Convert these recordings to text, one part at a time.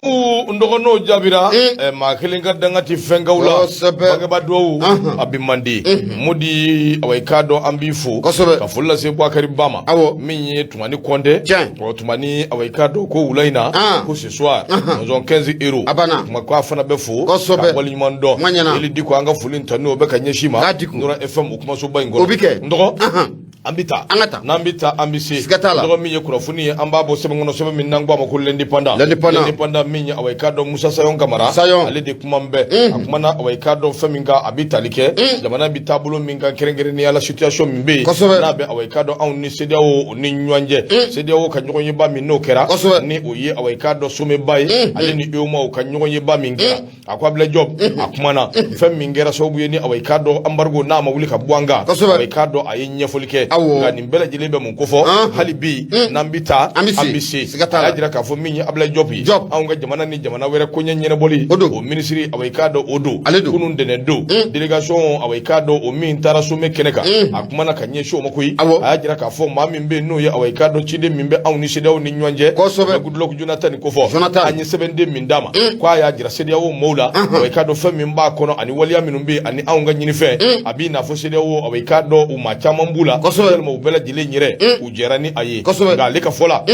Ndogono jabira ma kelinga dangati fengawla bagaba do abimandi mudi awekado ambifu ka fulla se Boubacar Bama minye tumani konde ko tumani awekado ko ulaina ko ce soir nous avons 15 euros kuma ko afana befu ka wali mondo ili diko anga fulin tanu be ka nyeshima ndora FM kuma so bayngoro ndogo ambita nambita ambisi ndogo minye kurafuni ambabo sebe ngono sebe minangwa makul independent minye awekado Musa Sayon Kamara ale de kumambe akumana awekado feminga abitalike jamana bitabulo minga kerengere ni ala situation mbe na be awekado on ni CDAO ni nywanje CDAO kanyo yeba minno kera ni oye awekado sume bay ale ni euma kanyo yeba minga akwable job akumana femingera sobuye ni awekado ambargo na mawuli ka bwanga awekado ayenye folike ngani mbele jilebe munkofo halibi nambita ambisi ajira ka fo minye abla job aunga jamana ni jamana wera ko nyene boli o ministry awekado odo kunun dene do delegation awekado o min tara sume keneka akumana kanye show makoi ajira ka fo mami mbe no ya awekado chide mimbe awni shede o ni nywanje gudlo ko Jonathan ko fo anyi 7 mindama kwa ya ajira shede o moula awekado fe mimba kono ani walia minumbe ani aunga nyini fe abi na fo shede o awekado o machama mbula mo bela jile nyire ujerani aye ga leka fola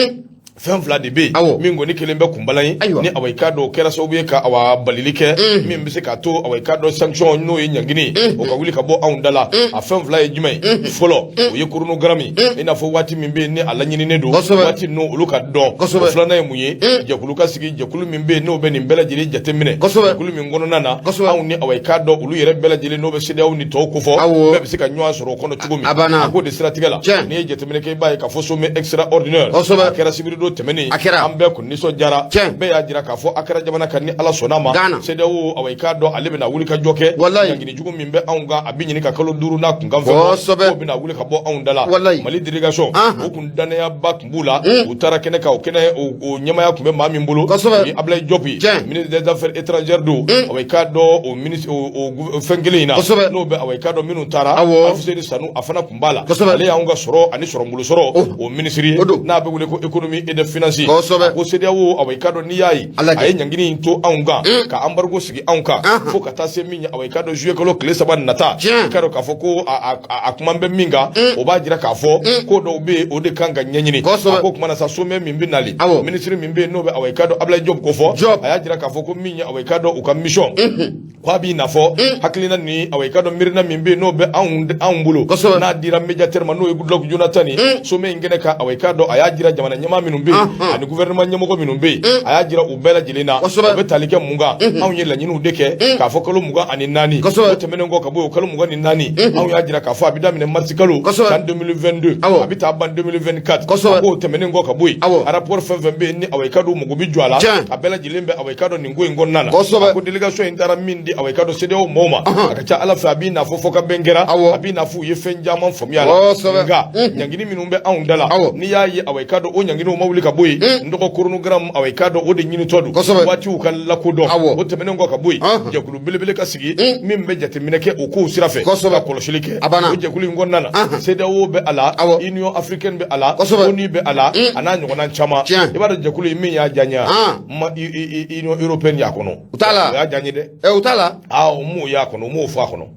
fem fla de be mingo ni kelembe kumbalani ni awekado kera sobuye ka awa balilike mi mbise ka to awekado sanction no nyangini o ka wuli ka bo awundala a fem fla ejumai folo o yekurunu grami ina fo wati mimbe ni alanyini nedo wati no uluka do fla na emuye jakulu ka sigi jakulu mimbe no be ni mbela jili jatemine jakulu mingono nana awu ni awekado ulu yere bela jili no be sede awu ni to kufo be bise ka nywa soro kono tugumi ko de strategala ni jatemine ke baye ka fo somme extraordinaire kera sibiru temeni ambe kunni so jara be ya jira ka fo akara jamana kan ni ala sonama CDAO awekado alebe na wuli ka joke ngini jugu mimbe aunga abinyi ka kalo duru na kunga fo ko bina wuli ka bo aundala mali delegation o kun dane ya bak mbula utara kene ka o kene o nyama ya kumbe mami mbulu ni ablay jopi ministre des affaires étrangères do awekado o ministre o fengelina no be awekado minu tara afiseri sanu afana kumbala ale ya unga soro ani soro mbulu soro o ministre na be wuli ko economy et de finance ko CDAO awekado ni yayi ay nyangini into aunga ka ambargo sigi aunka fo kata se minya awekado jouer ko clé saban nata karo ka fo ko akumambe minga o ba jira ka fo ko do be o de kanga nyanyini ko kuma na sa some mimbi nali ministry mimbe no be awekado abla job ko fo aya jira ka fo ko minya awekado o ka mission kwa bi na fo haklina ni awekado mirna mimbe no be aunbulo na dira mediateur ma no e Goodluck Jonathan so me ngene ka awekado aya jira jamana nyama minumbe ani gouvernement nyamoko minumbe aya jira ubela jilina be talike munga awunye la nyinu deke ka fo kalo munga ani nani ko temene ngo ka bo kalo munga ni nani awunye ajira ka fo abida mine martikalo kan 2022 abita ban 2024 ko temene ngo ka boy rapport FFB ni awekado mugo bi jwala abela jilembe awekado ni ngo ngonnana ko delegation intara mindi awekado CDAO moma akacha ala fa bi na fo foka bengera abi na fu ye fenja man fomiala nga nyangini minumbe awundala ni yayi awekado o nyangini o mawuli ka boy ndoko chronogram awekado o de nyini todu wati ukan lakodo o temene ngo ka boy jakulu bilebele ka sigi mimbe jatemine ke o ko sirafe ko koloshilike o jakulu ngonnana CDAO be ala Union Africaine be ala ONU be ala ananyo ngona chama ibada jakulu imi ya janya Union Européenne ya kono utala ya janyi de utala mu ya kono mu fa kono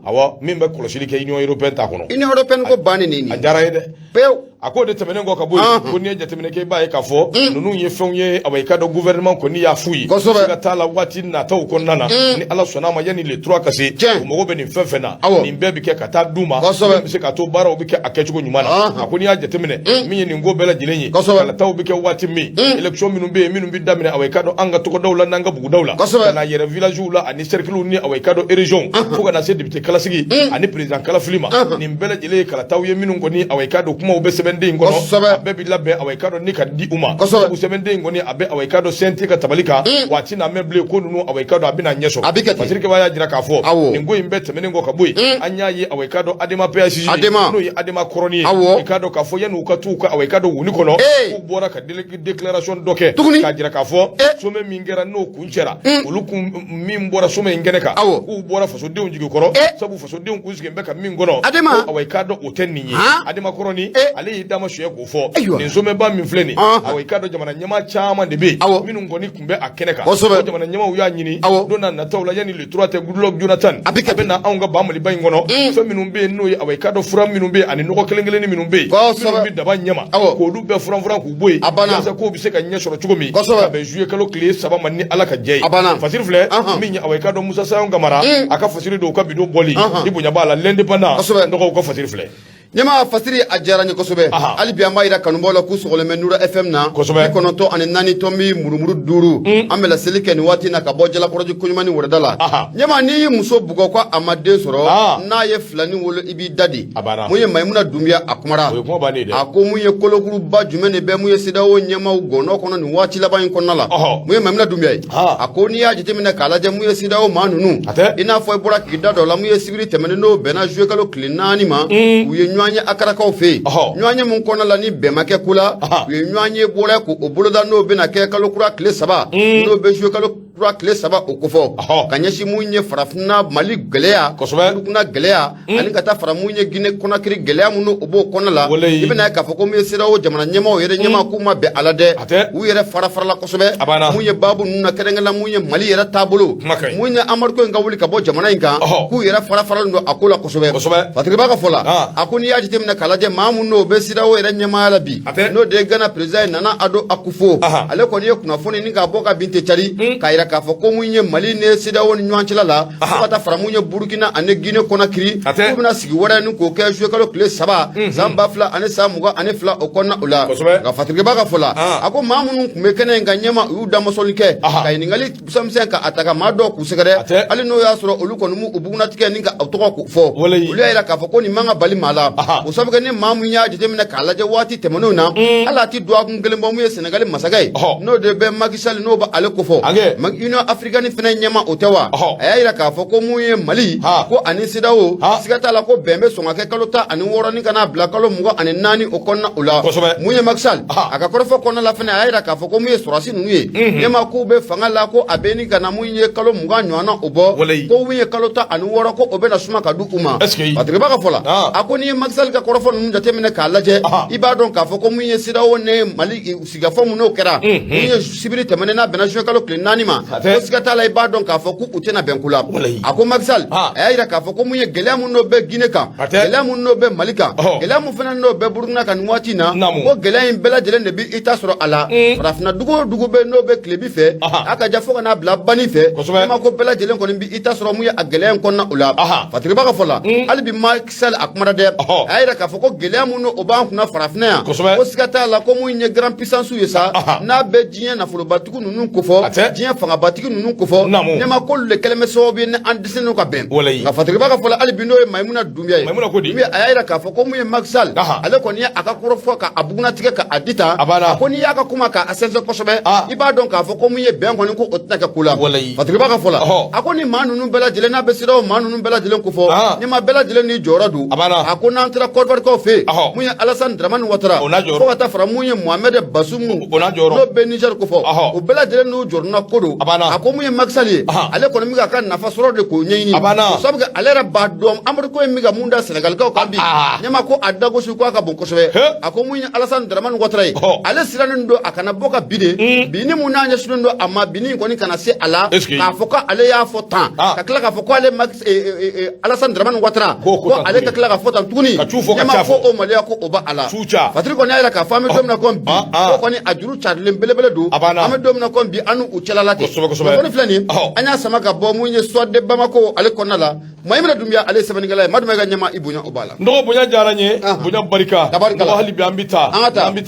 awa mimbe koloshilike Union Européenne ta kono Union Européenne ko bani nini ajara ide pew akode temene ngo ka boy ko ni jatemine ke bae ka fo nunu ye fenye awekado gouvernement ko ni ya fuyi ka tala wati na taw ko nana ni ala sonama yani le 3 kasi mo go be ni fefena ni mbebi ke kata duma be se ka to bara obi ke akechugo nyumana akoni ya jatemine mi ni ngo bela jilenyi kala taw bi ke wati mi election minumbi damine awekado anga to ko dawla nanga bugu dawla na yere village ula ani cercle ni awekado region fuga na se député kala sigi ani président kala flima ni mbela jile kala taw ye minungo ni awekado kuma obe sebende ngono bebi labe awekado ni ka di uma ko sebende ngoni abe awekado senti ka tabalika wati na meble ko nunu awekado abina nyeso pasirike waya jira ka fo ngo imbe temene ngo ka boy anya yi awekado adema PSG no yi adema koroni awekado ka fo yenu ka tu ka awekado wuni kono ku bora ka declaration doke ka jira ka fo so me mingera no kunchera uluku mimbora so me ngene ka ku bora faso de unjigi koro sabu faso de unku zige mbeka mingono awekado otenni adema koroni ale hali dama suye ko fo nin so me ba min fleni awai ka do jamana nyama chama de be minun ngoni kumbe akeneka jamana nyama uya nyini dona na tawla yani le 3 te Goodluck Jonathan abe na anga ba mali bay ngono so minun be no awai ka do fura minun be ani no kelengele ni minun be minun be daba nyama ko du be furan ku boy yasa ko bi se ka nya soro chugomi be juye kalo clé saba manni ala ka jey fasir fle minya awai ka do Musa Sayon Gamara aka fasiri do ka bido boli ibunya bala l'indépendant ndoko ko fasir fle nyama fasiri ajara ni kosobe ali bi amaira kanumbola ku sogole menura FM na konoto ani nani tombi murumuru duru amela selike ni wati na kabojela koroji kunyumani wordala nyama ni muso bugo kwa amade soro na ye flani wolo ibi dadi muye maimuna dumia akumara ako muye kolokuru ba jumene be muye sidawo nyama ugono kono ni wati laba yin konala muye maimuna dumia ako ni ya jitemina kalaje muye sidawo manunu ina fo ebora kidado la muye sibiri temene no bena jouer kalo klinani ma uye nyanye akarakaw fe nyanye mun kona la ni bemake kula uye nyanye bora ko oboloda no bena ke kalo kura kle saba no be jouer kalo kura kle saba okofo kanyeshi munye farafna mali gelea kuna gelea ani kata faramunye gine kona kiri gelea muno obo kona la ibena ka foko me sirawo jamana nyema o yere nyema kuma be alade u yere farafara la kosobe munye babu nuna kedengala munye mali yere tabulu munye amarko ngawuli ka bo jamana inka ku yere farafara ndo akula kosobe fatriba ka fola akuni yaji temna kalaje mamu no be sirawo yere nyema la bi no de gana president nana ado akufo ale ko ni kuna foni ni ka boka binte chari kaira ka foko munye mali ne sirawo ni nwanchila la fata faramunye burkina ane gine kona kiri kubina sigi wara ni ko ke jouer kalo kle saba zamba fla ane samuga ane fla okonna ula ga fatriba ka fola ako mamu nu mekene nganyema u damosolike kayini ngali samsen ka ataka mado ku segere ali no ya soro oluko numu ubuguna tike ninga autoko ku fo ulu ya ka foko ni manga bali mala usabuga ni mamu nya jetemina kalaje wati temono na ala ti doa kungelembo mu Senegal masagai no de be magisal no ba ale ko fo mag ino african fina nyama otewa ayira ka foko mu Mali ko ani sidawo sigata la ko bembe songa ke kalota ani woro ni kana bla kalo mugo ani nani okonna ula mu magsal aka korofo konna la fina ayira ka foko mu sorasi nuye nyama ko be fanga la ko abeni kana mu kalo mugo nywana obo ko wiye kalota ani woro ko obe na suma ka du uma patriba ka fola akoni magsal ka korofo nu jatemine ka laje ibadon ka foko mu sidawo ne Mali siga fomu no kera mu sibiri temene na benajwe kalo klinani ma ko sigata la ibadon ka foko utena benkula ako magsal ayira ka foko mu gelemu no be gineka gelemu no be malika gelemu fana no be buruna kan wati na ko gelen bela jelen ne bi ita soro ala rafna dugo be no be klebi fe aka jafo na bla bani fe ma ko bela jelen ko bi ita soro mu ya gelen ko na ula fatriba ka fola albi magsal akmara de ayira ka foko gelemu no oban kuna farafna ko sigata la ko mu nye grand puissance yesa na be dien na folo batiku nunu ko fo dien fanga batiku nunu ko fo ne ma ko le keleme so bi ne andise no ka ben nga fatriba ka fola albi no maimuna dumia mi ayira ka foko mu magsal ale ko ni aka korofo ka abuguna tike ka adita ko ni aka kuma ka asenzo kosobe iba don ka foko mu ben ko ni ko otna ka kula fatriba ka fola ako ni manunu bela jele na besiro manunu bela jele ko fo ni ma bela jele ni joradu ako na antra kodvar ko fe mu Alassane Dramane Ouattara ko wata fara mu Mohamed Bazoum no be Niger ko fo o bela jele no jorna kodo ako mu magsali ale ko mi ka kan nafa soro de ko nyini sabu ale ra ba dom amur ko mi ga munda Senegal ka kambi nyama ko adago su ko ka bon ko sobe ako mu Alassane Dramane Ouattara ale siranin do akana boka bide bini mu na nya sundo amma bini ko ni kana se ala ka foka ale ya fotan ka kala ka foko ale max Alassane Dramane Ouattara ko ale ka kala ka fotan tuni nyama ko o malia ko oba ala fatri ko na ka fami dom na ko bi ko ni ajuru charle belebele do am dom na ko bi anu u celalate ko ni flani anya sama ka bo mu nye sodde bamako ale ko nala maymina dumya ale sebenigala maduma ga nyama ibunya obala ndo bunya jaranye bunya barika ndo hali bi ambita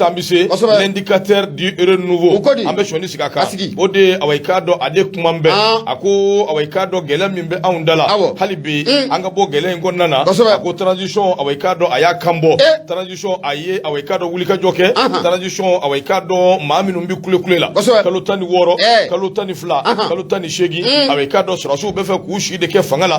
ambise l'indicateur du renouveau ambe shoni sikaka ode awaikado ade kumambe ako awaikado gele mimbe aundala hali bi anga bo gele ngonnana ako transition awaikado aya kambo transition aye awaikado wulika joke transition awaikado maminu mbi kule la kalotani woro kalotani fla kalotani shegi awaikado surasu befe kushi de ke fangala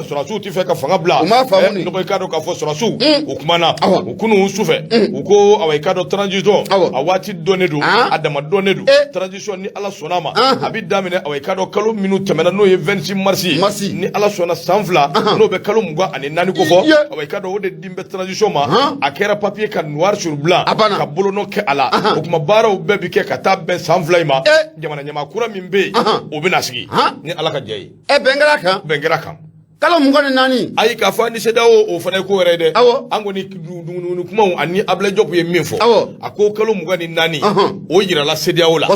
surasiw ti fɛ ka fanga bila nɔgɔ i k'a dɔn k'a fɔ surasiw o kumana u kunu su fɛ u ko awa i k'a dɔn transition a waati dɔnnen don a dama dɔnnen don transition ni ala sɔnna ma a bi daminɛ awa i k'a dɔn kalo minnu tɛmɛna n'o ye 26 mars ni ala sɔnna san 2 n'o bɛ kalo 24 ko fɔ awa i k'a dɔn o de din bɛ transition ma a kɛra papier ka noir sur blanc ka bolonɔ kɛ a la o kuma baaraw bɛɛ bi kɛ ka taa bɛn san 2 in ma jamana ɲɛmaa kura min bɛ yen o bɛna sigi ni ala ka jɛ ye bɛn kɛra kan kalo 24 ayi k'a fɔ ni CEDEAO o fana ye ko wɛrɛ ye dɛ an kɔni dumuni kumaw ani Ablaye Diop ye min fɔ a ko kalo 24 o yirala CEDEAO la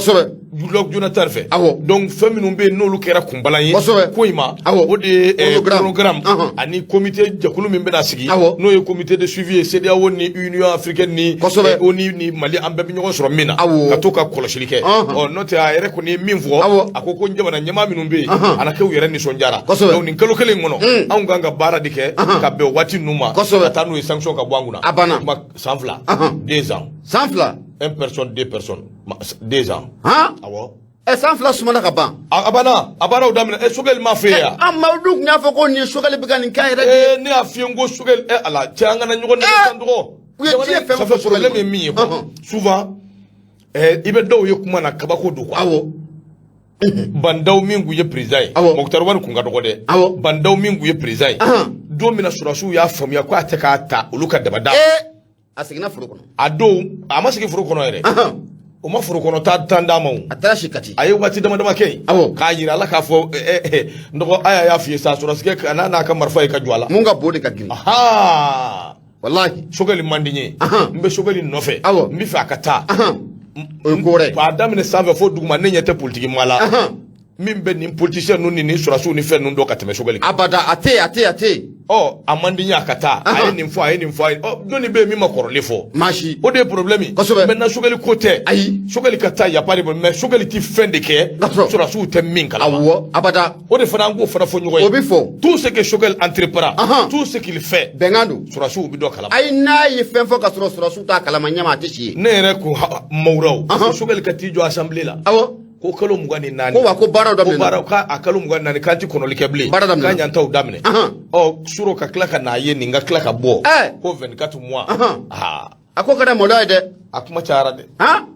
Goodluck Jonathan fɛ donc fɛn minnu bɛ yen n'olu kɛra kunbalan ye ko in ma o de ye chronogramme ani comité jɛkulu min bɛna sigi n'o ye comité de suivi ye CEDEAO ni Union africaine ni ONU ni Mali an bɛɛ bɛ ɲɔgɔn sɔrɔ min na ka to ka kɔlɔsili kɛ n'o tɛ a yɛrɛ kɔni ye min fɔ a ko jamana ɲɛmaa minnu bɛ yen a na kɛ u yɛrɛ nisɔndiyara donc nin kalo kelen kɔnɔ anw kan ka baara de kɛ ka bɛn waati ninnu ma ka taa n'u ye sanction ka bɔ an kunna a banna san 2 2 ans san 2 1 personne 2 personnes 2 ans awɔ san 2 sumana ka ban a banna a baaraw daminɛ Sogɛli m'a fɛ yan Amadu kun y'a fɔ ko nin Sogɛli bɛ ka nin kɛ yɛrɛ ne y'a f'i ye n ko Sogɛli ala cɛ an kana ɲɔgɔn nɛgɛ tan dɔgɔ u ye diɲɛ fɛn fɔ problème ye min ye souvent i bɛ dɔw ye kuma na kabako don quoi bandaw min kun ye président ye Mokutari Wari kun ka dɔgɔ dɛ bandaw min kun ye président ye don min na surasiw y'a faamuya ko a tɛ k'a ta olu ka dabada a seginna foro kɔnɔ a don a ma segin foro kɔnɔ yɛrɛ o ma foro kɔnɔ tan d'a ma a taara si kati a ye waati dama dama kɛ yen k'a yira ala k'a fɔ n dɔgɔ aya y'a f'i ye sa surasikɛ n'a ka marifa ye ka jɔ a la mun ka bon de ka girin wallahi Sogɛli man di n ye n bɛ Sogɛli nɔfɛ n bɛ fɛ a ka taa o ye ko wɛrɛ a daminɛ sanfɛ fo duguma ne ɲɛ tɛ politiki maa la min bɛ nin politicien ninnu ni surasiw ni fɛn ninnu dɔn ka tɛmɛ Sogɛli kan abada a tɛ a man di n ye a ka taa a ye nin fɔ a ye nin fɔ dɔnni bɛ yen min ma kɔrɔlen fɔ maasi o de ye problème ye maintenant Sogɛli ko tɛ ayi Sogɛli ka taa y'a pas de problème mais Sogɛli ti fɛn de kɛ surasiw tɛ min kalama awɔ abada o de fana an k'o fana fɔ ɲɔgɔn ye o bɛ fɔ tout ce que Sogɛli entreprend tout ce qu'il fait bɛnkan don surasiw bɛ dɔ kalama ayi n'a ye fɛn fɔ ka sɔrɔ surasiw t'a kalama ɲɛma a tɛ si ye ne yɛrɛ ko mawuraw Sogɛli ka t'i jɔ assemblée la ko kalo 24 ko wa ko baaraw daminɛ ko baaraw ka a kalo 24 kan ti kɔnɔli kɛ bilen baara daminɛ kan ɲantaw daminɛ suro ka tila ka n'a ye nin ka tila ka bɔ ko 24 mois a ko ka da maloya ye dɛ a kuma cayara dɛ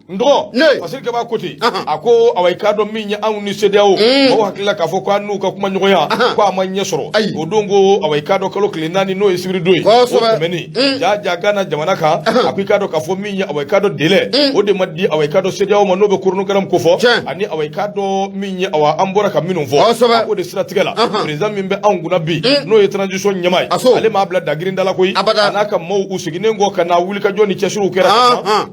n dɔgɔ parce que b'a ko ten a ko awa i k'a dɔn min ye anw ni CEDEAO mɔgɔw hakilila k'a fɔ ko an n'u ka kuma ɲɔgɔnya ko a ma ɲɛ sɔrɔ o don ko awa i k'a dɔn kalo tile 4 n'o ye sibiri don ye o tɛmɛnen ja Gana jamana kan a ko i k'a dɔn k'a fɔ min ye awa i k'a dɔn délai o de ma di awa i k'a dɔn CEDEAO ma n'o bɛ chronogramme ko fɔ ani awa i k'a dɔn min ye awa an bɔra ka minnu fɔ a ko de siratigɛ la président min bɛ anw kunna bi n'o ye transition ɲɛmaa ye ale m'a bila dagirinda la koyi a n'a ka maaw u sigilen kɔ ka na wuli ka jɔ ni cɛsiriw kɛra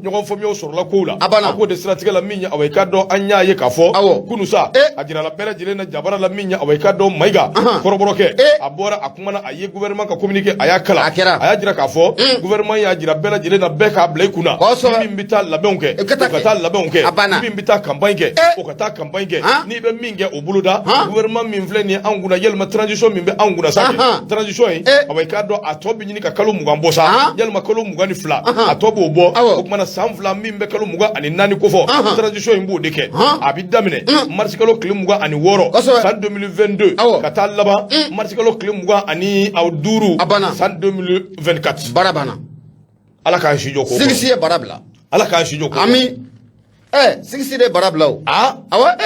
ɲɔgɔn faamuyaw sɔrɔla kow la a ko de siratigɛ la min ye awa i k'a dɔn an y'a ye k'a fɔ kunu sa a jirala bɛɛ lajɛlen na jabara la min ye awa i k'a dɔn Mayiga kɔrɔbɔrɔkɛ a bɔra a kumana a ye gouvernement ka communiqué a y'a kalan a y'a jira k'a fɔ gouvernement y'a jira bɛɛ lajɛlen na bɛɛ k'a bila i kunna min bɛ taa labɛnw kɛ o ka taa labɛnw kɛ min bɛ taa campagne kɛ o ka taa campagne kɛ n'i bɛ min kɛ o boloda gouvernement min filɛ nin ye anw kunna yalima transition min bɛ anw kunna sa transition in awa i k'a dɔn a tɔ bɛ ɲini ka kalo 20 bɔ sa yalima kalo 22 a tɔ b'o bɔ o kumana san 2 min bɛ kalo 24 ko fɔ transition in b'o de kɛ a bɛ daminɛ mars kalo tile 26 san 2022 ka taa laban mars kalo tile 25 san 2024 baara banna ala k'an si jɔ ko sigisi ye baara bila ala k'an si jɔ ko ami sigisi de baara bila o awɔ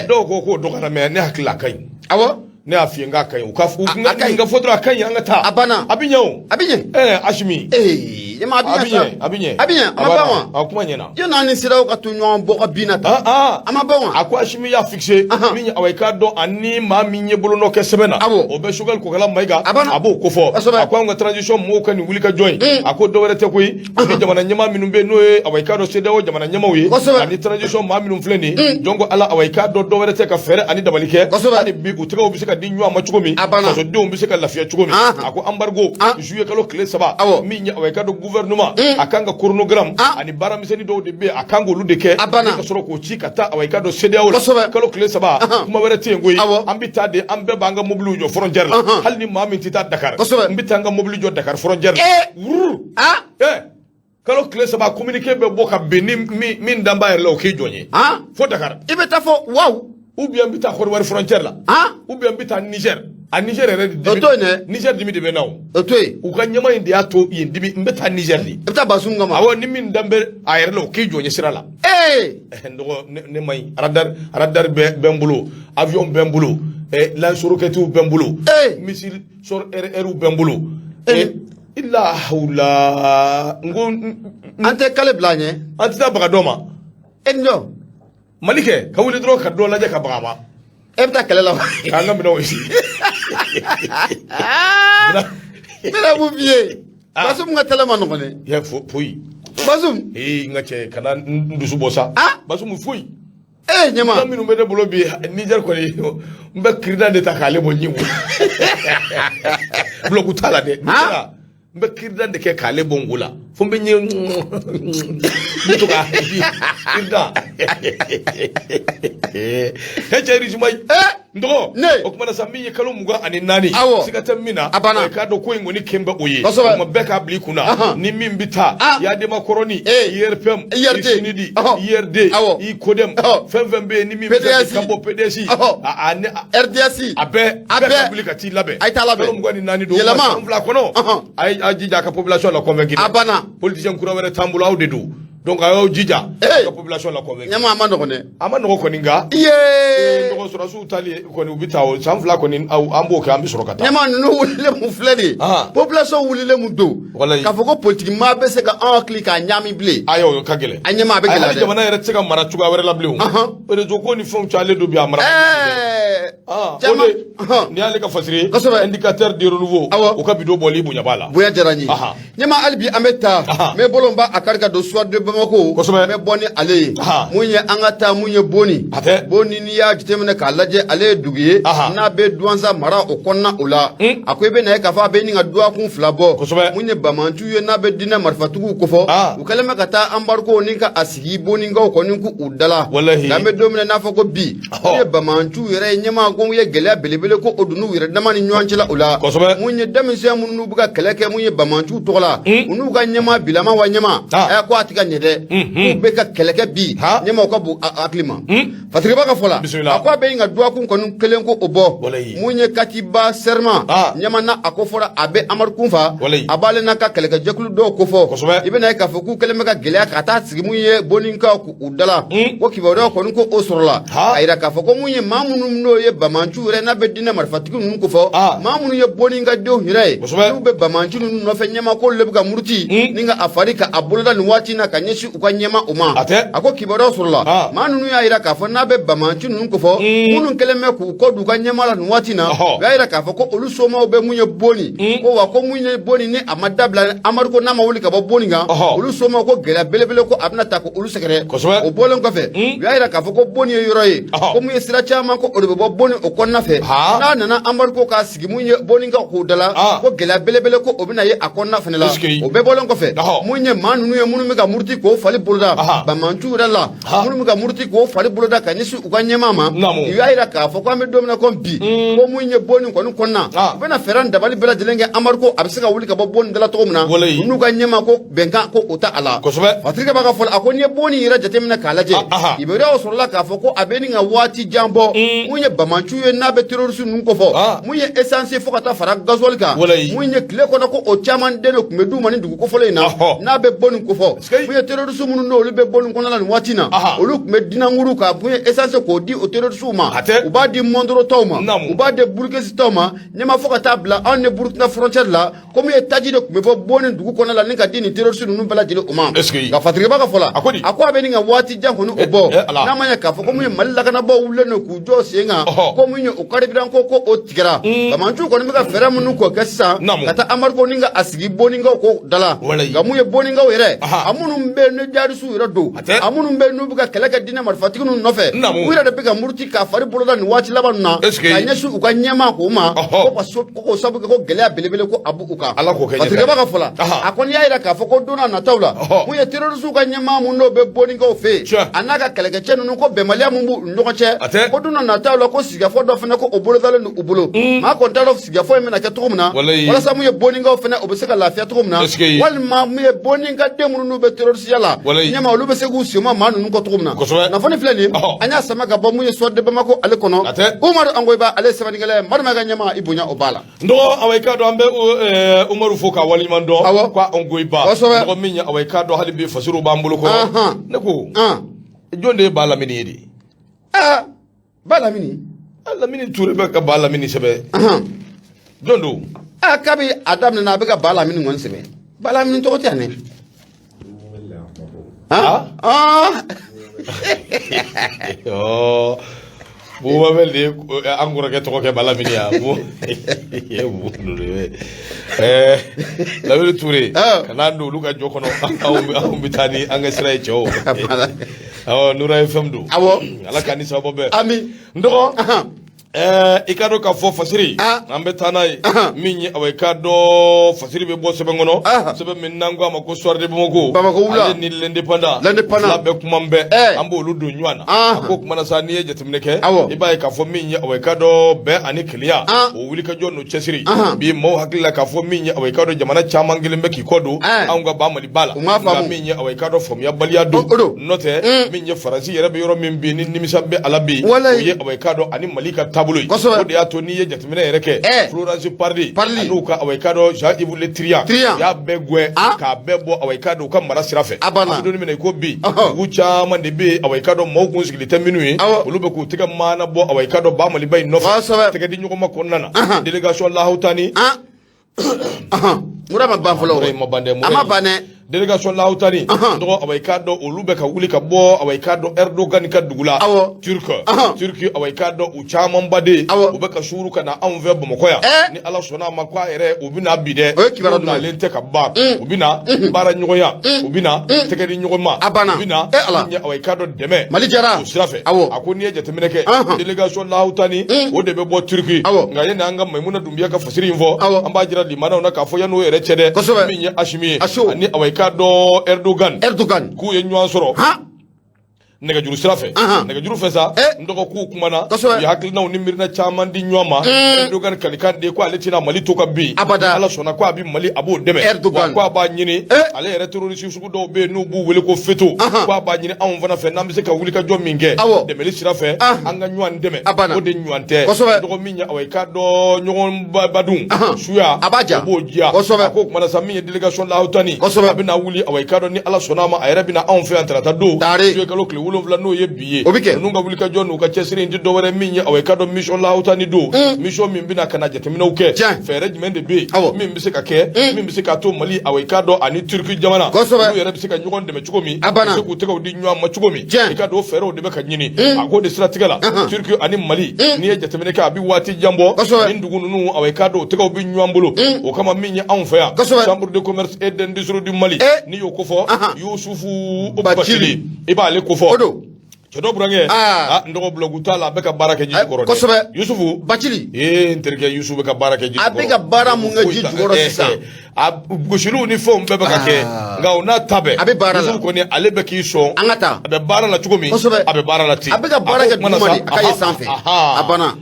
dɔw ko k'o dɔgɔyara mais ne hakili la a ka ɲi awɔ ne y'a f'i ye n k'a ka ɲi u ka fɔ dɔrɔn a ka ɲi an ka taa a banna a bɛ ɲɛ o a bɛ ɲɛ Asimi a bɛ ɲɛ a ma ban wa a kuma ɲɛna yanni ni siraw ka to ɲɔgɔn bɔ ka bin na ta a ma ban wa a ko Asimi y'a fixé min awa i k'a dɔn ani maa min ye bolonɔ kɛ sɛbɛn na o bɛ Sogɛli Kokala Mayiga a b'o ko fɔ a ko an ka transition mɔgɔw ka nin wuli ka jɔ in a ko dɔwɛrɛ tɛ koyi ni jamana ɲɛmaa minnu bɛ yen n'o ye awa i k'a dɔn CEDEAO jamana ɲɛmaaw ye ani transition maa minnu filɛ nin ye jɔn ko ala awa i k'a dɔn dɔwɛrɛ tɛ ka fɛɛrɛ ani dabali kɛ hali bi u tɛgɛw bɛ se ka di ɲɔgɔn ma cogo min fasodenw bɛ se ka lafiya cogo min a ko embargo juillet kalo tile 3 min ye awa i k'a dɔn gouvernement a kan ka chronogramme ani baaramisɛnnin dɔw de bɛ yen a kan k'olu de kɛ ka sɔrɔ k'o ci ka taa awa i k'a dɔn CEDEAO la kalo tile 3 kuma wɛrɛ tɛ yen koyi an bɛ taa de an bɛɛ b'an ka mobiliw jɔ frontière la hali ni maa min tɛ taa Dakar n bɛ taa an ka mobili jɔ Dakar frontière la kalo tile 3 communiqué bɛ bɔ ka bɛn ni min dan b'a yɛrɛ la o k'i jɔn ye fo Dakar i bɛ taa fɔ wawu ou bien n bɛ taa Côte d'Ivoire frontière la ou bien n bɛ taa Niger a Niger yɛrɛ de dimi. O to yen dɛ. Niger dimi de bɛ na o. O to yen. U ka ɲɛma in de y'a to yen dimi n bɛ taa Niger de. I bɛ taa Basum kama. Awɔ ni min dan bɛ a yɛrɛ la o k'i jɔ ɲɛ sira la. N dɔgɔ ne ma ɲi radar bɛ n bolo avion bɛ n bolo lance roquettes bɛ n bolo missile RR bɛ n bolo illa hawla n ko an tɛ kale bila ɲɛ an tɛ taa baga dɔ ma nɔ Mali kɛ ka wuli dɔrɔn ka dɔ lajɛ ka baga ma e bɛ taa kɛlɛ la k'an ka minɛnw si bɛna mun f'i ye Basum ka tɛlɛ ma nɔgɔn dɛ foyi Basum n ka cɛ kana n dusu bɔ sa Basum foyi ɲɛma minnu bɛ ne bolo bi Niger kɔni n bɛ kirida de ta k'ale bɔ ɲiw bloku t'a la dɛ n bɛ kirida de kɛ k'ale bɔ ngo la fo n bɛ ɲɛ n to ka kirida cɛ régime n dɔgɔ o kumana sa min ye kalo 24 siga tɛ min na k'a dɔn ko in kɔni kɛn bɛ o ye o ma bɛɛ k'a bila i kunna ni min bɛ taa Yadema Kɔrɔni IRPM Sinidi IRD ICODEM fɛn fɛn bɛ yen ni min bɛ ka bɔ PDS RDS a bɛɛ ka wuli ka t'i labɛn kalo 24 don san 2 kɔnɔ a jija a ka population la convaincre politicien kura wɛrɛ t'an bolo aw de don donc a y'aw jija ka population la convaincre ɲɛma a ma nɔgɔn dɛ a ma nɔgɔ kɔni nka nɔgɔ sɔrɔsiw tali kɔni u bɛ taa o san 2 kɔni an b'o kɛ an bɛ sɔrɔ ka taa ɲɛma ninnu wulilen mun filɛ de population wulilen mun don k'a fɔ ko politique maa bɛ se ka an hakili k'a ɲaami bilen ayi o ka gɛlɛn a ɲɛma a bɛ gɛlɛya dɛ jamana yɛrɛ tɛ se ka mara cogoya wɛrɛ la bilen o réseau ko ni fɛnw cayalen don bi a mara ni y'ale ka fasiri indicateur de renouveau o ka bidon bɔli bonya b'a la bonya diyara n ye ɲɛma hali bi an bɛ taa n bɛ bolo n b'a kari ka don Soir de Bamako n bɛ bɔ ni ale ye mun ye an ka taa mun ye Boni Boni n'i y'a jateminɛ k'a lajɛ ale ye dugu ye n'a bɛ Douentza mara o kɔnɔna o la a ko i bɛ na ye k'a fɔ a bɛ nin ka duwakun 2 bɔ mun ye Bamantu ye n'a bɛ diinɛ marifatigiw kofɔ u kɛlen bɛ ka taa embargo ni ka a sigi Boninkaw kɔni k'u dala nka an bɛ don min na n'a fɔ ko bi mun ye Bamantu yɛrɛ ye ɲɛma ko mun ye gɛlɛya belebele ko o dun n'u yɛrɛ dama ni ɲɔgɔn cɛla o la mun ye denmisɛn minnu bɛ ka kɛlɛ kɛ mun ye Bamantu tɔgɔ la u n'u ka ɲɛma bilama wa ɲɛma ko a tɛ ka ɲɛ dɛ k'u bɛ ka kɛlɛ kɛ bi ɲɛma ka bon hakili ma Fatigiba ka fɔ la a ko a bɛ yen ka duwakun kɔni kelen ko o bɔ mun ye Katiba Serma ɲɛma na a ko fɔra a bɛ Amadu Kunfa a b'ale n'a ka kɛlɛkɛjɛkulu dɔw ko fɔ i bɛ na ye k'a fɔ k'u kɛlen bɛ ka gɛlɛya ka taa sigi mun ye Boninkaw k'u dala ko kibaruyaw kɔni ko o sɔrɔla a yira k'a fɔ ko mun ye maa minnu n'o ye Bamantu yɛrɛ n'a bɛ diinɛ marifatigi ninnu ko fɔ maa minnu ye Boninka denw yɛrɛ ye n'u bɛ Bamantu ninnu nɔfɛ ɲɛma ko olu de bɛ ka muruti ni ka a fari ka a boloda nin waati in na ka ɲɛsin u ka ɲɛma o ma a ko kibaruyaw sɔrɔla maa ninnu y'a yira k'a fɔ n'a bɛ Bamantu ninnu ko fɔ minnu kɛlen bɛ k'u kɔ don u ka ɲɛma la nin waati in na u y'a yira k'a fɔ ko olu somɔgɔw bɛ mun ye Boni ko wa ko mun ye Boni ni a ma dabila Amadu ko n'a ma wuli ka bɔ Boni kan olu somɔgɔw ko gɛlɛya belebele ko a bɛna ta ko olu sɛgɛrɛ o bɔlen kɔfɛ u y'a yira k'a fɔ ko Boni ye yɔrɔ ye ko mun ye sira caman ko o de bɛ bɔ Boni o kɔnɔna fɛ n'a nana Amadu ko k'a sigi mun ye Boninkaw k'u dala ko gɛlɛya belebele ko o bɛna ye a kɔnɔna fana la o bɛɛ bɔlen kɔfɛ mun ye maa ninnu ye minnu bɛ ka muruti k'o fali boloda Bamantu yɛrɛ la minnu bɛ ka muruti k'o fali boloda ka ɲɛsin u ka ɲɛma ma u y'a yira k'a fɔ ko an bɛ don min na ko bi ko mun ye Boni kɔni kɔnɔna u bɛna fɛɛrɛ dabali bɛɛ lajɛlen kɛ Amadu ko a bɛ se ka wuli ka bɔ Boni dala cogo min na u n'u ka ɲɛma ko bɛnkan ko o ta a la Fatigiba ka fɔ a ko n'i ye Boni yɛrɛ jateminɛ k'a lajɛ kibaruyaw sɔrɔla k'a fɔ ko a bɛ nin ka waati jan bɔ mun ye Bamantu ye n'a bɛ terroriste ninnu kofɔ mun ye essence fo ka taa fara gasoil kan mun ye tile kɔnɔ ko o caman den de tun bɛ d'u ma ni dugu kofɔlen in na n'a bɛ Boni kofɔ mun ye terroriste minnu n'olu bɛ Boni kɔnɔna la nin waati in na olu tun bɛ dinankuru ka mun ye essence k'o di o terroriste ma u b'a di Mondoro tɔw ma u b'a di Burkesi tɔw ma ɲɛma fo ka taa bila anw ni Burkina frontière la ko mun ye taji de tun bɛ bɔ Boni dugu kɔnɔna la ni ka di nin terroriste ninnu bɛɛ lajɛlen o ma nka Fatigiba ka fɔ la a ko a bɛ nin ka waati jan kɔni o bɔ n'a ma ɲɛ k'a fɔ ko mun ye Mali lakanabaaw wulilen don k'u jɔ sen kan ko mun ye o karibidan ko o tigɛra Bamantu kɔni bɛ ka fɛɛrɛ minnu k'o kɛ sisan ka taa Amadu ko ni ka a sigi Boninkaw ko dala nka mun ye Boninkaw yɛrɛ a minnu bɛ yen ni jarisiw yɛrɛ don a minnu bɛ yen n'u bɛ ka kɛlɛ kɛ diinɛ marifatigi ninnu nɔfɛ u yɛrɛ de bɛ ka muruti k'a fari boloda nin waati laban na ka ɲɛsin u ka ɲɛma k'o ma ko sabu kɛ ko gɛlɛya belebele ko a b'u kan Fatigiba ka fɔ la a kɔni y'a yira k'a fɔ ko don n'a nataw la mun ye terroriste ka ɲɛma mun n'o bɛ Boninkaw fɛ yen a n'a ka kɛlɛkɛcɛ ninnu ko bɛnbaliya mun b'u ni ɲɔgɔn cɛ ko don n'a nataw la ko sigafo dɔ fana ko o bolo dalen don u bolo maa kɔni t'a dɔn sigafo in bɛna kɛ cogo min na walasa mun ye bɔnninkaw fana o bɛ se ka lafiya cogo min na walima mun ye bɔnninka den minnu n'u bɛ terrorisiya la ɲɛma olu bɛ se k'u senma maa ninnu kɔ cogo min na nafolo filɛ nin ye an y'a sama ka bɔ mun ye sɔrɔden Bamako ale kɔnɔ Umaru Angoyiba ale ye sɛbɛnnikɛla ye Marima ka ɲɛma i bonya o b'a la ndɔgɔ awɔ i k'a dɔn an bɛ Umaru fo k'a waleɲuman dɔn ko Angoyiba ndɔgɔ min ye awɔ i k'a dɔn hali bi fasiriw b'an bolo kɔrɔ ne ko jɔn de ye Ba Lamini ye de Ba Lamini Lamini Ture bɛ ka Ba Lamini sɛbɛ jɔn don kabi a daminɛna a bɛ ka Ba Lamini kɔni sɛbɛ Ba Lamini tɔgɔ tɛ yan dɛ Buba bɛ de an kɔrɔkɛ tɔgɔ kɛ Ba Lamini ya Lamini Ture kana don olu ka jɔ kɔnɔ anw bɛ taa ni an ka sira ye cɛw awɔ Nura FM don Ala k'an ni sababa bɛɛ ami ndɔgɔ i ka dɔn k'a fɔ fasiri an bɛ taa n'a ye min ye awɔ i ka dɔn fasiri bɛ bɔ sɛbɛn kɔnɔ sɛbɛn min n'an ko a ma ko Soir de Bamako ale ni l'indépendant fila bɛɛ kuma bɛɛ an b'olu don ɲɔgɔn na a ko kuma na sa n'i ye jateminɛ kɛ i b'a ye k'a fɔ min ye awɔ i ka dɔn bɛn ani kelenya o wulikajɔ n'o cɛsiri bi maaw hakili la k'a fɔ min ye awɔ i ka dɔn jamana caman kelen bɛ k'i kɔ don anw ka ba Mali ba la nka min ye awɔ i ka dɔn faamuyabaliya don n'o tɛ min ye Faransi yɛrɛ bɛ yɔrɔ min bi ni nimisa bɛ ala bi o ye awɔ i ka dɔn ani Mali ka o de y'a to n'i ye jateminɛ yɛrɛ kɛ Florence Parly n'u ka awɔ i ka dɔn Jean-Yves Le Drian y'a bɛɛ gɛn k'a bɛɛ bɔ awɔ i ka dɔn u ka mara sira fɛ donni minɛ i ko bi dugu caman de bɛ awɔ i ka dɔn maaw kun sigilen tɛ minnu ye olu bɛ k'u tɛgɛ maana bɔ awɔ i ka dɔn ba Maliba in nɔfɛ tɛgɛ di ɲɔgɔn ma kɔnɔna na délégation Lahutani Mura ma ban fɔlɔ a ma ban dɛ délégation Lahutani ndɔgɔ awɔ i ka dɔn olu bɛ ka wuli ka bɔ awɔ i ka dɔn Erdogan ka dugu la Turki awɔ i ka dɔn u caman baden u bɛ ka suuru ka na anw fɛ Bamakɔ yan ni Ala sɔnna a ma ko a yɛrɛ u bɛna bi dɛ u nalen tɛ ka ban u bɛna baara ɲɔgɔnya u bɛna tɛgɛ di ɲɔgɔn ma u bɛna awɔ i ka dɔn dɛmɛ Mali jara o sira fɛ a ko n'i ye jateminɛ kɛ délégation Lahutani o de bɛ bɔ Turki nka yanni an ka Maimuna Dunbiya ka fasiri in fɔ an b'a jira limanaw na k'a fɔ yanni o yɛrɛ cɛ dɛ min ye Hashimi ye ani awɔ i ka dɔn Erdogan k'u ye ɲɔgɔn sɔrɔ nɛgɛjuru sira fɛ nɛgɛjuru fɛ sa n dɔgɔ k'u kumana u ye hakilinaw ni miirina caman di ɲɔgɔn ma Erdogan kalikan de ko ale tɛna Mali to ka bin Ala sɔnna ko a bɛ Mali a b'o dɛmɛ wa ko a b'a ɲini ale yɛrɛ terroriste sugu dɔw bɛ yen n'u b'u wele ko FETO ko a b'a ɲini anw fana fɛ n'an bɛ se ka wulikajɔ min kɛ dɛmɛli sira fɛ an ka ɲɔgɔn dɛmɛ o de ɲɔgɔn tɛ dɔgɔ min ye awɔ i ka dɔn ɲɔgɔn badun suya o b'o diya a ko kumana sa min ye délégation Lahutani a bɛna wuli awɔ i ka dɔn ni Ala sɔnna a ma a yɛrɛ bɛna anw fɛ yan tarata don suye kalo tile 7 n'o ye bi ye ninnu ka wulikajɔ n'u ka cɛsiri in tɛ dɔwɛrɛ min ye awɔ i ka dɔn mission Lahutani don mission min bɛna ka na jateminɛw kɛ fɛɛrɛ jumɛn de bɛ yen min bɛ se ka kɛ min bɛ se k'a to Mali awɔ i ka dɔn ani Turki jamana n'u yɛrɛ bɛ se ka ɲɔgɔn dɛmɛ cogo min u bɛ se k'u tɛgɛw di ɲɔgɔn ma cogo min i ka dɔn o fɛɛrɛw de bɛ ka ɲini a k'o de siratigɛ la Turki ani Mali n'i ye jateminɛ kɛ a bɛ waati jan bɔ nin dugu ninnu awɔ i ka dɔn o tɛgɛw bɛ ɲɔgɔn bolo o kama min ye anw fɛ yan chambre de commerce et d'industrie du Mali n'i y'o kofɔ Yusufu Bacili i b'ale kofɔ Cɛdɔ burankɛ n dɔgɔ blogu t'a la a bɛ ka baara kɛ ji jukɔrɔ kosɛbɛ Yusufu Bacili n terikɛ Yusufu bɛ ka baara kɛ ji jukɔrɔ a bɛ ka baara mun kɛ ji jukɔrɔ sisan a gosiliw ni fɛnw bɛɛ bɛ ka kɛ nka o n'a ta bɛɛ a bɛ baara la Yusufu kɔni ale bɛ k'i sɔn an ka taa a bɛ baara la cogo min kosɛbɛ a bɛ baara la ten a bɛ ka baara kɛ duguma de a ka ye sanfɛ a banna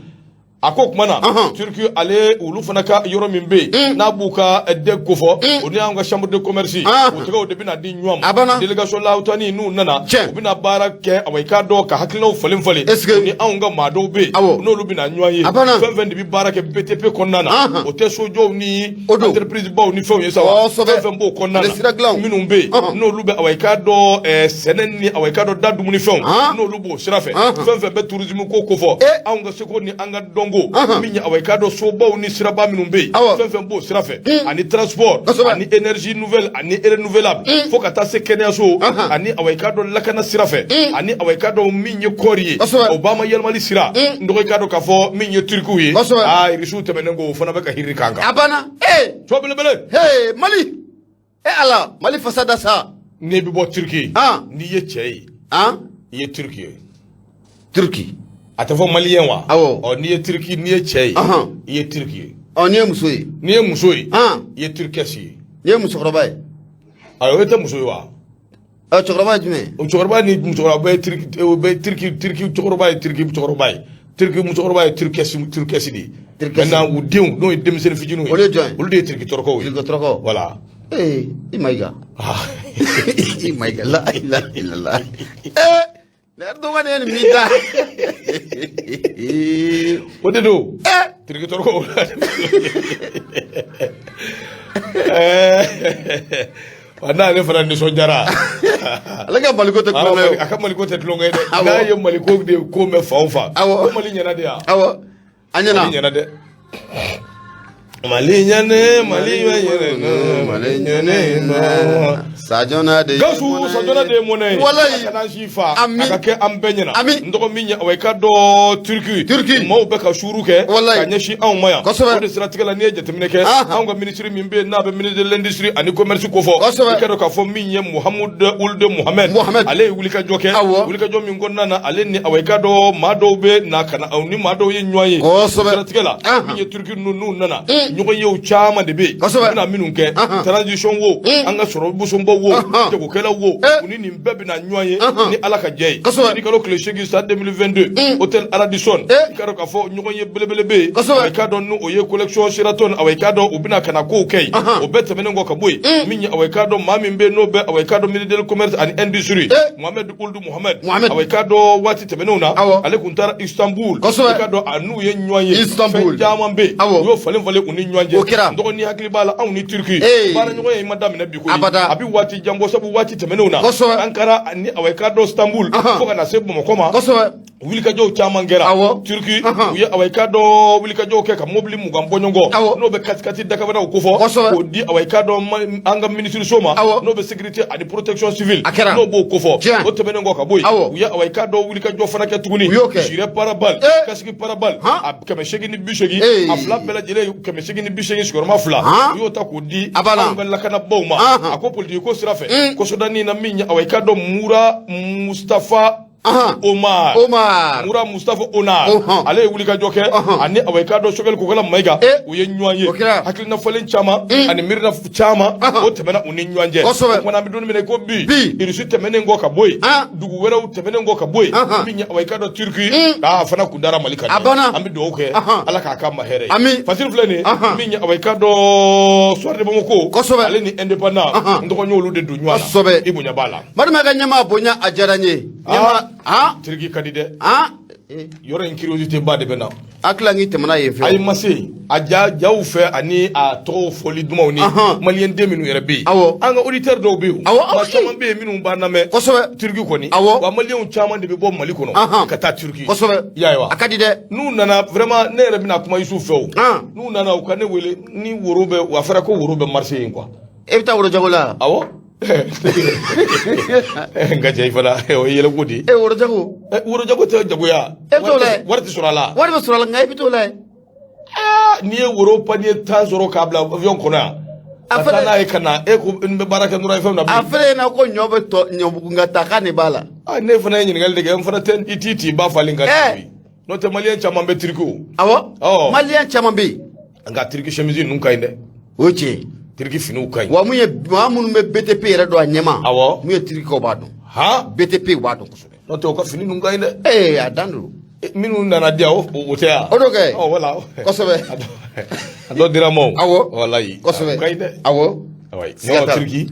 a ko kuma na Turki ale olu fana ka yɔrɔ min bɛ yen n'a b'u ka dɛ kofɔ o ni y'an ka chambre de commerce u tɛgɛw de bɛna di ɲɔgɔn ma délégation Lahutani n'u nana u bɛna baara kɛ awɔ i k'a dɔn ka hakilinaw falen falen ni anw ka maa dɔw bɛ yen n'olu bɛna ɲɔgɔn ye fɛn fɛn de bɛ baara kɛ BTP kɔnɔna na o tɛ sojɔw ni entreprise baw ni fɛnw ye sa wa fɛn fɛn b'o kɔnɔna na minnu bɛ yen n'olu bɛ awɔ i k'a dɔn sɛnɛ ni awɔ i k'a dɔn da dumunifɛnw n'olu b'o sira fɛ fɛn fɛn bɛ tourisme ko kofɔ anw ka seko ni an ka dɔn min ye awɔ i ka dɔn sobaw ni siraba minnu bɛ yen fɛn fɛn b'o sira fɛ ani transport ani énergie nouvelle ani renouvelable fo ka taa se kɛnɛyaso ani awɔ i ka dɔn lakana sira fɛ ani awɔ i ka dɔn min ye kɔɔri ye o b'a ma yɛlɛmali sira n dɔgɔ i ka dɔn k'a fɔ min ye Turkiw ye irisiw tɛmɛnen ko o fana bɛ ka hiri kan kan a banna cɔ belebele Mali Ala Mali fasada sa n'i bɛ bɔ Turki n'i ye cɛ ye i ye Turki ye Turki a tɛ fɔ maliyɛn wa awɔ n'i ye Turki n'i ye cɛ ye i ye Turki ye n'i ye muso ye n'i ye muso ye i ye turkɛsi ye n'i ye musokɔrɔba ye ayiwa e tɛ muso ye wa cɛkɔrɔba ye jumɛn o cɛkɔrɔba ni musokɔrɔba ye Turki cɛkɔrɔba ye Turki cɛkɔrɔba ye Turki musokɔrɔba ye turkɛsi de ye maintenant u denw n'o ye denmisɛnnin fitininw ye olu de ye turki tɔrɔkɔw ye voilà i Mayiga i Mayiga la ilaha illallah la dɔgɔnin ni mita o de don turki tɔrɔkɔw n'ale fana nisɔndiyara ale ka maliko tɛ tulonkɛ ye a ka maliko tɛ tulonkɛ ye dɛ n'a ye maliko de ko mɛn fan o fan ko Mali ɲɛna de yan awɔ a ɲɛna dɛ Mali ɲɛnɛ Mali ɲɛnɛ sajɔna de Gawusu sajɔna de ye mɔnɛ ye walayi kana si fa a ka kɛ an bɛɛ ɲɛna n tɔgɔ min ɲɛ o ka dɔ Turki maaw bɛ ka suuru kɛ ka ɲɛsin anw ma yan o de siratigɛ la n'i ye jateminɛ kɛ anw ka minisiri min bɛ yen n'a bɛ ministre de l'industrie ani commerce ko fɔ i ka dɔn k'a fɔ min ye Ould Mohamed ale ye wulikajɔ kɛ wulikajɔ min kɔnɔna na ale ni i ka dɔn maa dɔw bɛ na ka na aw ni maa dɔw ye ɲɔgɔn ye siratigɛ la min ye Turki n'u nana ɲɔgɔn ye o caman de bɛ yen bɛna minnu kɛ transition wo an ka sɔrɔ busonbaw wo jagokɛlaw wo u ni nin bɛɛ bɛna ɲɔgɔn ye ni Ala ka jɛ ye ni kalo tile 8 san 2022 hôtel Radisson i ka dɔn k'a fɔ ɲɔgɔn ye belebele bɛ yen i ka dɔn n'o ye collection Sheraton i ka dɔn u bɛna ka na kow kɛ yen o bɛɛ tɛmɛnen kɔ ka bɔ yen min ye i ka dɔn maa min bɛ yen n'o bɛ i ka dɔn ministre de commerce ani industrie Ould Mohamed i ka dɔn waati tɛmɛnenw na ale tun taara Istanbul i ka dɔn a n'u ye ɲɔgɔn ye fɛn caman bɛ yen u y'o falen falen u ni ɲɔgɔn cɛ dɔgɔnin ni hakili b'a la anw ni Turki baara ɲɔgɔn ye ma daminɛ bi koyi a bɛ waati jan bɔ sabu waati tɛmɛnenw na Ankara ni i ka dɔn Istanbul fo ka na se Bamakɔ ma wulikajɔw caman kɛra Turki u ye i ka dɔn wulikajɔw kɛ ka mobili 20 bɔ ɲɔgɔn kɔ n'o bɛ katikati dakabanaw ko fɔ k'o di i ka dɔn an ka ministre so ma n'o bɛ sécurité ani protection civile n'o b'o ko fɔ o tɛmɛnen kɔ ka bɔ yen u ye i ka dɔn wulikajɔ fana kɛ tuguni Siré Parabal Kasigi Parabal a 880 a fila bɛɛ lajɛlen 880 sigiyɔrɔma 2 u y'o ta k'o di anw ka lakanabaw ma a ko politiki ko sira fɛ kɔsɔdannin na min ye i ka dɔn Mura Mustafa Omar Mura Mustafa Onar ale ye wulikajɔ kɛ ani i ka dɔn Sogɛli Kokala Mayiga u ye ɲɔgɔn ye hakilina fɔlen caman ani miirina caman o tɛmɛna u ni ɲɔgɔn cɛ o kumana an bɛ don min na ko bi Irisi tɛmɛnen kɔ ka bɔ yen dugu wɛrɛw tɛmɛnen kɔ ka bɔ yen min ye i ka dɔn Turki fana kun dara Mali kan an bɛ dugawu kɛ Ala k'a ka ma hɛrɛ ye fasiri filɛ nin min ye i ka dɔn Soir de Bamako ale ni indépendant n tɔgɔ y'olu de don ɲɔgɔn na i bonya b'a la Marima ka ɲɛmaa bonya a diyara n ye Turki ka di dɛ yɔrɔ in curiosité ba de bɛ na hakili k'i tɛmɛna yen fɛ a ye ma se a jaw fɛ ani a tɔgɔw fɔli dumanw ni maliyɛn den minnu yɛrɛ bɛ yen an ka auditeur dɔw bɛ yen maa caman bɛ yen minnu b'an lamɛn Turki kɔni wa maliyɛnw caman de bɛ bɔ Mali kɔnɔ ka taa Turki y'a a ka di dɛ n'u nana vraiment ne yɛrɛ bɛna kuma Yusu fɛ o n'u nana u ka ne wele ni woro bɛ a fɔra ko woro bɛ marché yen quoi e bɛ taa woro jago la nka cɛ i fana o ye yɛlɛko di woro jago tɛ jagoya wari tɛ sɔrɔ a la wari bɛ sɔrɔ a la nka i bɛ t'o la n'i ye woro panier 10 sɔrɔ k'a bila avion kɔnɔ yan a taa n'a ye ka na e ko n bɛ baara kɛ n'o ye fɛn na a fɛrɛ na ko ɲɔ bɛ ɲɔbugu nka ta kan de b'a la ne fana ye ɲininkali de kɛ n fana tɛ i t'i ba falen ka bi n'o tɛ maliyɛn caman bɛ Turki o maliyɛn caman bɛ yen nka Turki chemise ninnu ka ɲi dɛ o ye tiɲɛ Turki finiw ka ɲi wa mun ye maa minnu bɛ BTP yɛrɛ dɔn a ɲɛma mun ye Turkiw b'a dɔn BTP b'a dɔn kosɛbɛ n'o tɛ o ka fini ninnu ka ɲi dɛ a dan don minnu nana di yan o tɛ yan o do kɛ wala kosɛbɛ a dɔ dira ma o walayi kosɛbɛ o ka ɲi dɛ awɔ Turki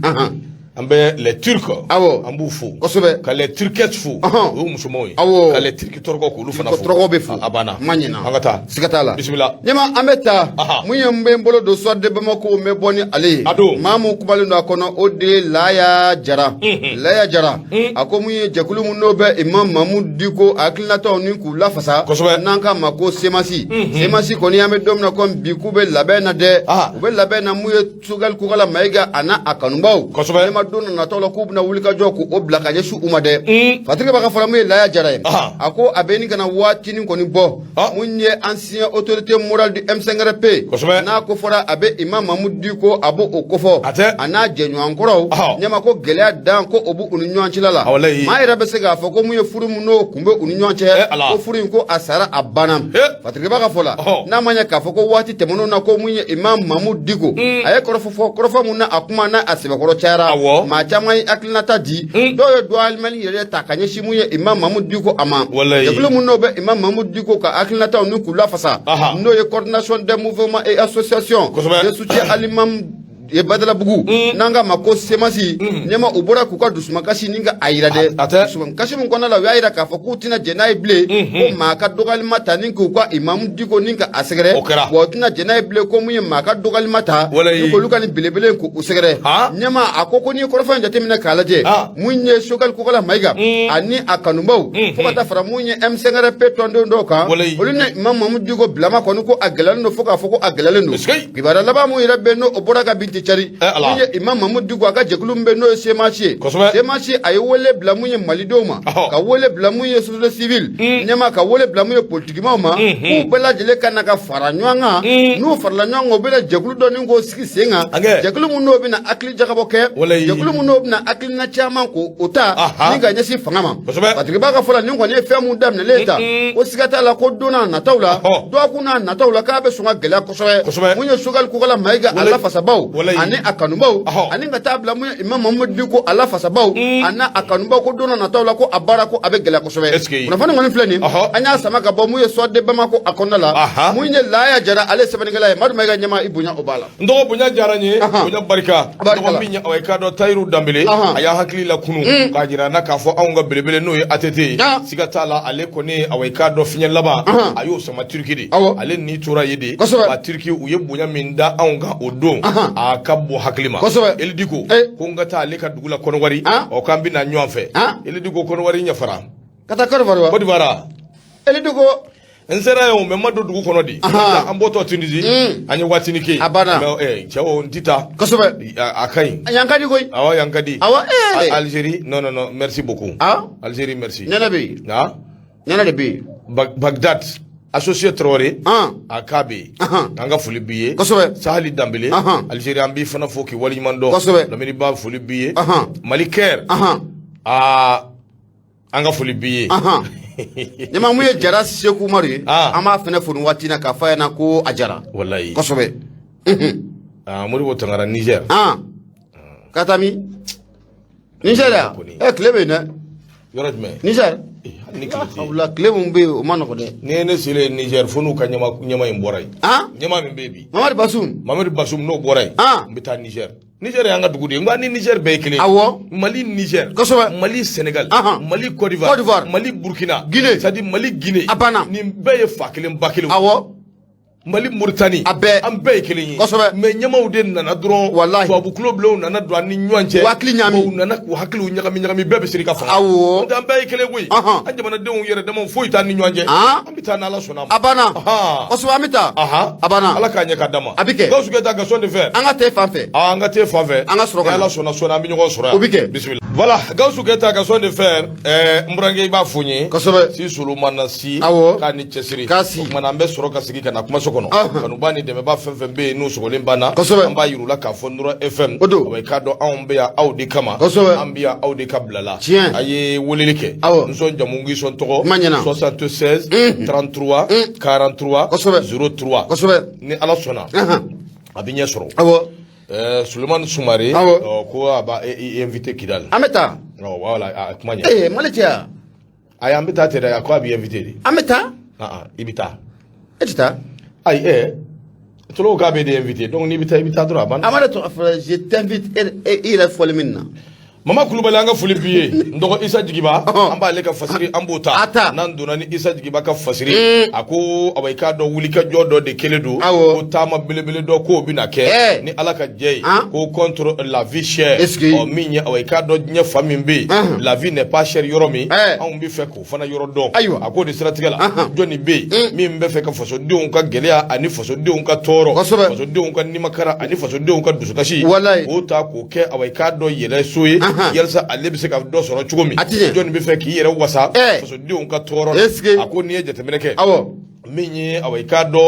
an bɛ les Turcs an b'u fo kosɛbɛ ka les Turquettes fo o ye musomanw ye ka les Turcs tɔrɔkɔ k'olu fana fo tɔrɔkɔ bɛ fo a banna ma ɲina an ka taa siga t'a la bisimila ɲɛma an bɛ taa mun ye n bɛ n bolo don Soir de Bamako n bɛ bɔ ni ale ye maa min kumalen don a kɔnɔ o de ye Laya Jara Laya Jara a ko mun ye jɛkulu min n'o bɛ Imam Mamudu Diko hakilinataw ni k'u lafasa n'an k'a ma ko semasi kɔni an bɛ don min na komi bi k'u bɛ labɛn na dɛ u bɛ labɛn na mun ye Sogɛli Kokala Mayiga a n'a kanubaw ɲɛma don natɔ la k'u bɛna wulikajɔ k'o bila ka ɲɛsin u ma dɛ fatigi b'a ka fara mun ye Laya Jara ye a ko a bɛ nin kana waatinin kɔni bɔ mun ye ancien autorité morale du M5RP n'a ko fɔra a bɛ Imam Mamudu Diko a b'o kofɔ a n'a jɛɲɔgɔnkɔrɔw ɲɛma ko gɛlɛya dan ko o b'u ni ɲɔgɔn cɛla la maa yɛrɛ bɛ se k'a fɔ ko mun ye furu min n'o kun bɛ u ni ɲɔgɔn cɛ ko furu in ko a sara a banna fatigi b'a ka fɔ la n'a ma ɲɛ k'a fɔ ko waati tɛmɛnenw na ko mun ye Imam Mamudu Diko a ye kɔrɔfɔ mun na a kuma n'a a sɛbɛkɔrɔ cayara ma caman akilinata di dɔw ye duwa alimɛli yɛrɛ ta ka ɲɛsin mun ye Imam Mamadou Diko a ma jɛkulu mun n'o bɛ Imam Mamadou Diko ka akilinataw ni k'u lafasa n'o ye coordination des mouvements et associations de soutien à l'imam ye Badala Bugu nanga mako semasi nyama ubora kuka dusuma kasi ninga ayira de dusuma kasi mun kona la ayira ka fo kutina jenai ble ko maka dogali mata ninka kwa Imam Diko ninka asegere wo tina jenai ble ko munye maka dogali mata ko luka ni belebele ko usegere nyama akoko ni ko fa njate mina kalaje munye shogal ko kala maiga ani akanumbaw fo kata fara munye M5 pe tondo ndoka olune Imam Mamadou Diko blama ko ko agelalo fo ka fo ko agelalo kibara laba mu ira benno obora ka binti cari munye Imam Mamadou Diko aka jekulu mbe no semachi ayi wole bla munye malidoma ka wole bla munye société civile nyama ka wole bla munye politiquement ma ku bela jele kana ka faranywanga no farla nyango bela jekulu doni ngo siki senga jekulu muno bina akli jakaboke jekulu muno bina akli na chama ko ota ninga nyasi fangama patriba ka fola ningo ne femu dam na leta o sigata la ko dona na tawla do kuna na tawla ka be sunga gela ko munye sugal ko kala maiga ala fasabaw ani akanumbaw ani ngatabla mu Imam Mamadou Diko ala fasabaw ana akanumbaw ko dona na tawla ko abara ko abe gela ko sobe unafanya ngani flani anya sama ka bo mu yeso de bama ko akonnala mu nye la ya jara ale sebenegala madu maiga nyama ibunya obala ndo bunya jara nye bunya barika ndo minya awai kado Tairu Dambele aya hakili la kunu ka jira na ka fo awunga belebele no atete sigata la ale ko ne awai kado finya laba ayo sama Turki de ale ni tura yede ba Turki uye bunya minda awunga odon akabo haklima eli Diko ko ngata ale ka dugula kono wari o kambi na nyonfe eli Diko kono wari nyafara kata korwa bodi vara eli Diko nsera yo memado dugu kono di amboto Tunisi anyi watini ke chawo ntita kosobe akai yankadi koy awa yankadi awa Algérie non merci beaucoup Algérie merci nana de bi Bagdad associé Traoré akabe anga fuli biye Sahali Dambele Algérie ambi fana foki wali mando lamini ba fuli biye Maliker anga fuli biye nyama muye jara Seku Umaru ama fene funu watina ka fa na ko ajara wallahi kosobe muri wotangara Niger katami Niger klebe na yorajme Niger wala klebe mbe o manoko de nene sile Niger funu ka nyama imboray nyama mbebi Mamadou Bassoum no boray mbita Niger yanga dugudi ngani Niger bekele Mali Niger Mali Sénégal Mali Côte d'Ivoire Mali Burkina Guinée c'est-à-dire Mali Guinée ni beye fakelen bakelen Mali Mauritanie ambe kelen mais nyamaw de nana dron babu club lo nana do ani nyonche wakli nyami nana ko haklu nyagami bebe sirika fa ambe kelen wi anjama na de yere de mon foita ni nyonche ambita na la sonam kosobe amita ala ka nyaka dama do su geta ga son de fer anga te fanfe anga soroka ala sona ambi nyogo sora bismillah voilà gausu geta ga son de fer mburange ba funye si sulumana si ka ni chesiri mana ambe soroka sigi kana kuma kono kanubani de ba fenfembe no sogole bana amba yirula ka fondura FM awai kado ambe ya audi kama ambia audi kablala aye woleleke nso jamungi son toko 76 33 43 03 ni ala sona abinya soro Suleiman Soumare ko aba invité Kidal ameta voilà kumanya maletia aya ambita tere akwa abi invité ameta ibita etita Aïe, tu l'as de invité, donc ni bita droit. Je t'invite et il est folle maintenant. Mama Koulibaly anga fuli biye ndoko Issa Djigiba amba leka fasiri ambota nan donani Issa Djigiba ka fasiri ako abaika do wulika jodo de keledu ko tama belebele do ko binake ni alaka jey ko contre la vie chère o minya abaika do nya famimbe la vie n'est pas chère yoromi on bi fe ko fana yoro do ako de stratégie la joni be mi mbe fe ka faso de on ka gelea ani faso de on ka toro faso de on ka ni makara ani faso de on ka dusukashi o ta ko ke abaika do yele soye yelsa ale bise ka do soro chugomi joni be fe ki yere wasa faso de on ka toro ako ni je temeneke minye aweka do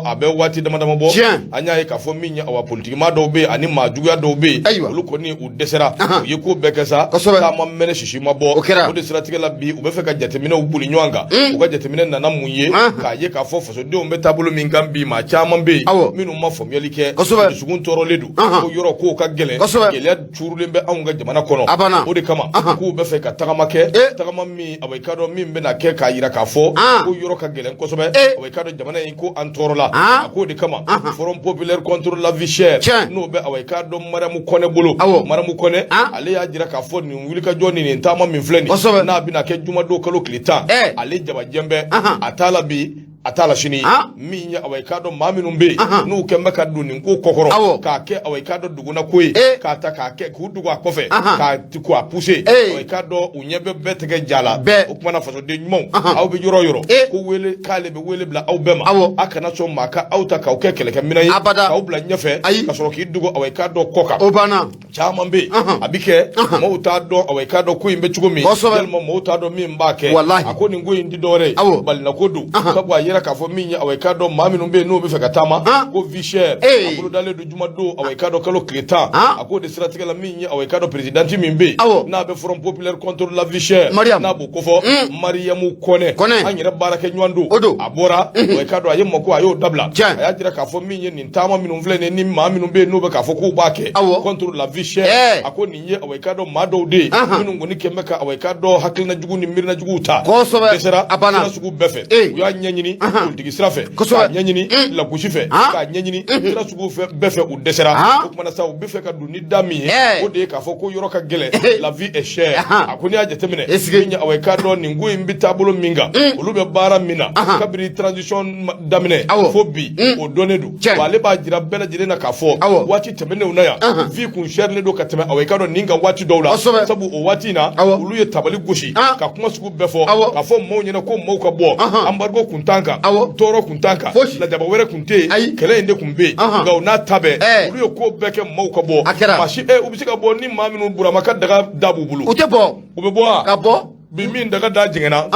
abe wati dama bo anya ka fo minye awa politique ma do be ani ma juya do be olu ko ni u desera ye ko bekesa ta ma mene shishi ma bo o de stratégie la bi u be fe ka jatemina u buli nyanga u ka jatemina nana munye ka ye ka fo so de o be tabulu min kan bi ma chama be minu ma fo mielike sugun toro ledu o yoro ko ka gele gele churule be an ga jamana kono o de kama ku be fe ka tagama ke tagama mi aweka do min be na ke ka yira ka fo o yoro ka gele ko so be aweka do jamana ko antorola ko de kama forum populaire contre la vie chère no be aweka do maramu kone bolo maramu kone ale ya jira ka fo ni wuli ka joni ni ntama min fleni na bi na ke juma do kalo klita ale jaba jembe atala bi atala shini minya aweka do maminu mbe no ke maka do ni ko kokoro ka ke aweka do duguna koyi ka ta ka ke ku dugu akofe ka tiku apuse aweka do unyebe betege jala o kuma na faso de nyum aw be yoro ko wele kale be wele bla aw bema aka so maka aw ta ka ke kele ke minayi ka aw bla nyefe ka so ki dugu aweka do koka obana chama mbe abike mauta do aweka do ko imbe chugumi jelmo mauta do mi mbake akoni ngoyi ndi dore bal na kodu kabwa yera ka fo minya aweka do maminu mbe no be feka tama ko vicher akulu dale do juma do aweka do kalo kleta akode stratégie la minya aweka do president mimbe na be forum populaire contre la vicher na bo kofo mariamu kone anyira barake nywando abora aweka do ayemo ko ayo dabla aya dira ka fo minya ni tama minu vle ni maminu mbe no be ka fo ko bake contre la vicher akoni nye aweka do mado de minu ngoni kemeka aweka do hakilna jugu ni mirna jugu ta desera abana sugu befe yo nyanyini politique sirafe ka nyanyini la kusife ka nyanyini sira sugu fe befe u desera o kuma na sa u befe ka duni dami o de ka fo ko yoro ka gele la vie est chère akoni aje temene nya aweka do ni ngui mbita bolo minga olube bara mina kabiri transition damine fobi o donedu wale ba jira bela jire na ka fo wati temene unaya vie kun cher le do ka teme aweka do ninga wati dowla sabu o wati na oluye tabali goshi ka kuma sugu befo ka fo mo nyina ko mo ka bo ambargo kuntanka toro kuntanka la jaba were kunte kele inde kumbe ga una tabe uluyo ko beke mo ka bo mashi ubisika bo ni maminu burama ka daga dabu bulu utebo ubebo ka bo bi min daga da jingena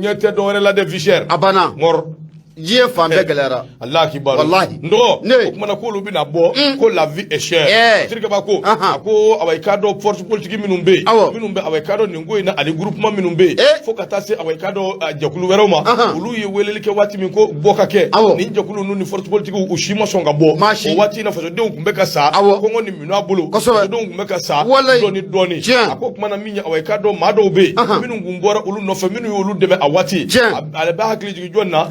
nyete do were la de vicher abana ngor Dieu fambe galera Allah ki baro wallahi ndo ko mana ko lu bina bo ko la vie est chère tirka ba ko ako aweka do force politique minumbe aweka do ningo ina ali groupement minumbe fo kata se aweka do jakulu weroma ulu ye welele ke wati min ko boka ke ni jakulu nu ni force politique u shima songa bo o wati na faso de kumbe ka sa ko ngoni minu abulu faso de kumbe ka sa doni ako mana minya aweka do mado be minu ngungora ulu no fa minu ulu debe awati ale ba hakli jigi jonna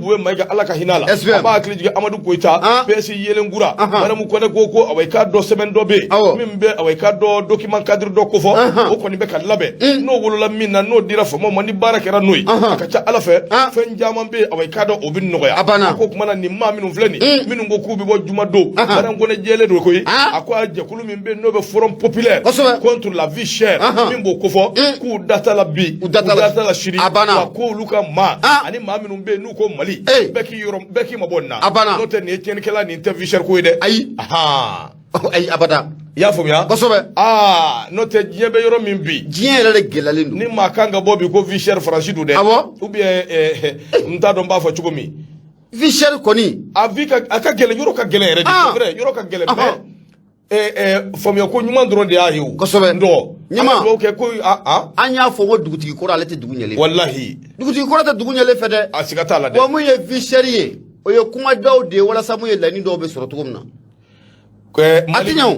we maiga alaka hinala aba kliji amadu koita pesi yelen gura bana mu kone ko aweka do semen do be mimbe aweka do document cadre do ko fo o koni be kalabe no wolo la minna no dira fo mo ni barakera noy akacha alafe fen jamam be aweka do obin no ya ko kuma na ni ma minu vleni minu ngo kubi bo juma do bana ngone jele do koy akwa je kulu mimbe no be forum populaire contre la vie chère mimbo ko fo ku data la bi data la shiri ko luka ma ani ma minu be nu ko mali beki yoro beki mabonna no te ne ken kala ni te vicher ko ide ay ay abada ya fo ya kosobe no te jebe yoro mimbi jien la gelalendo ni makanga bobi ko vicher franchidu de ou bien nta do mba fo chugomi vicher koni avika aka gele yoro ka gele re vrai yoro ka gele fom yo ko nyuma ndro de ayo kosobe ndo nyama do ke ko anya fo wo dugutigi ko ala te dugunyele wallahi dugutigi ko ta dugunyele fede asigata la de wo mu ye vicherie o ye kuma daw de wala samu ye lani do be soro tugumna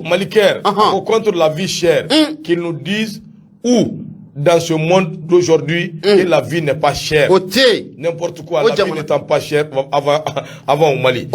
Maliker contre la vie chère qu'ils nous disent où dans ce monde d'aujourd'hui que la vie n'est pas chère. N'importe quoi, la vie n'étant pas chère avant au Mali.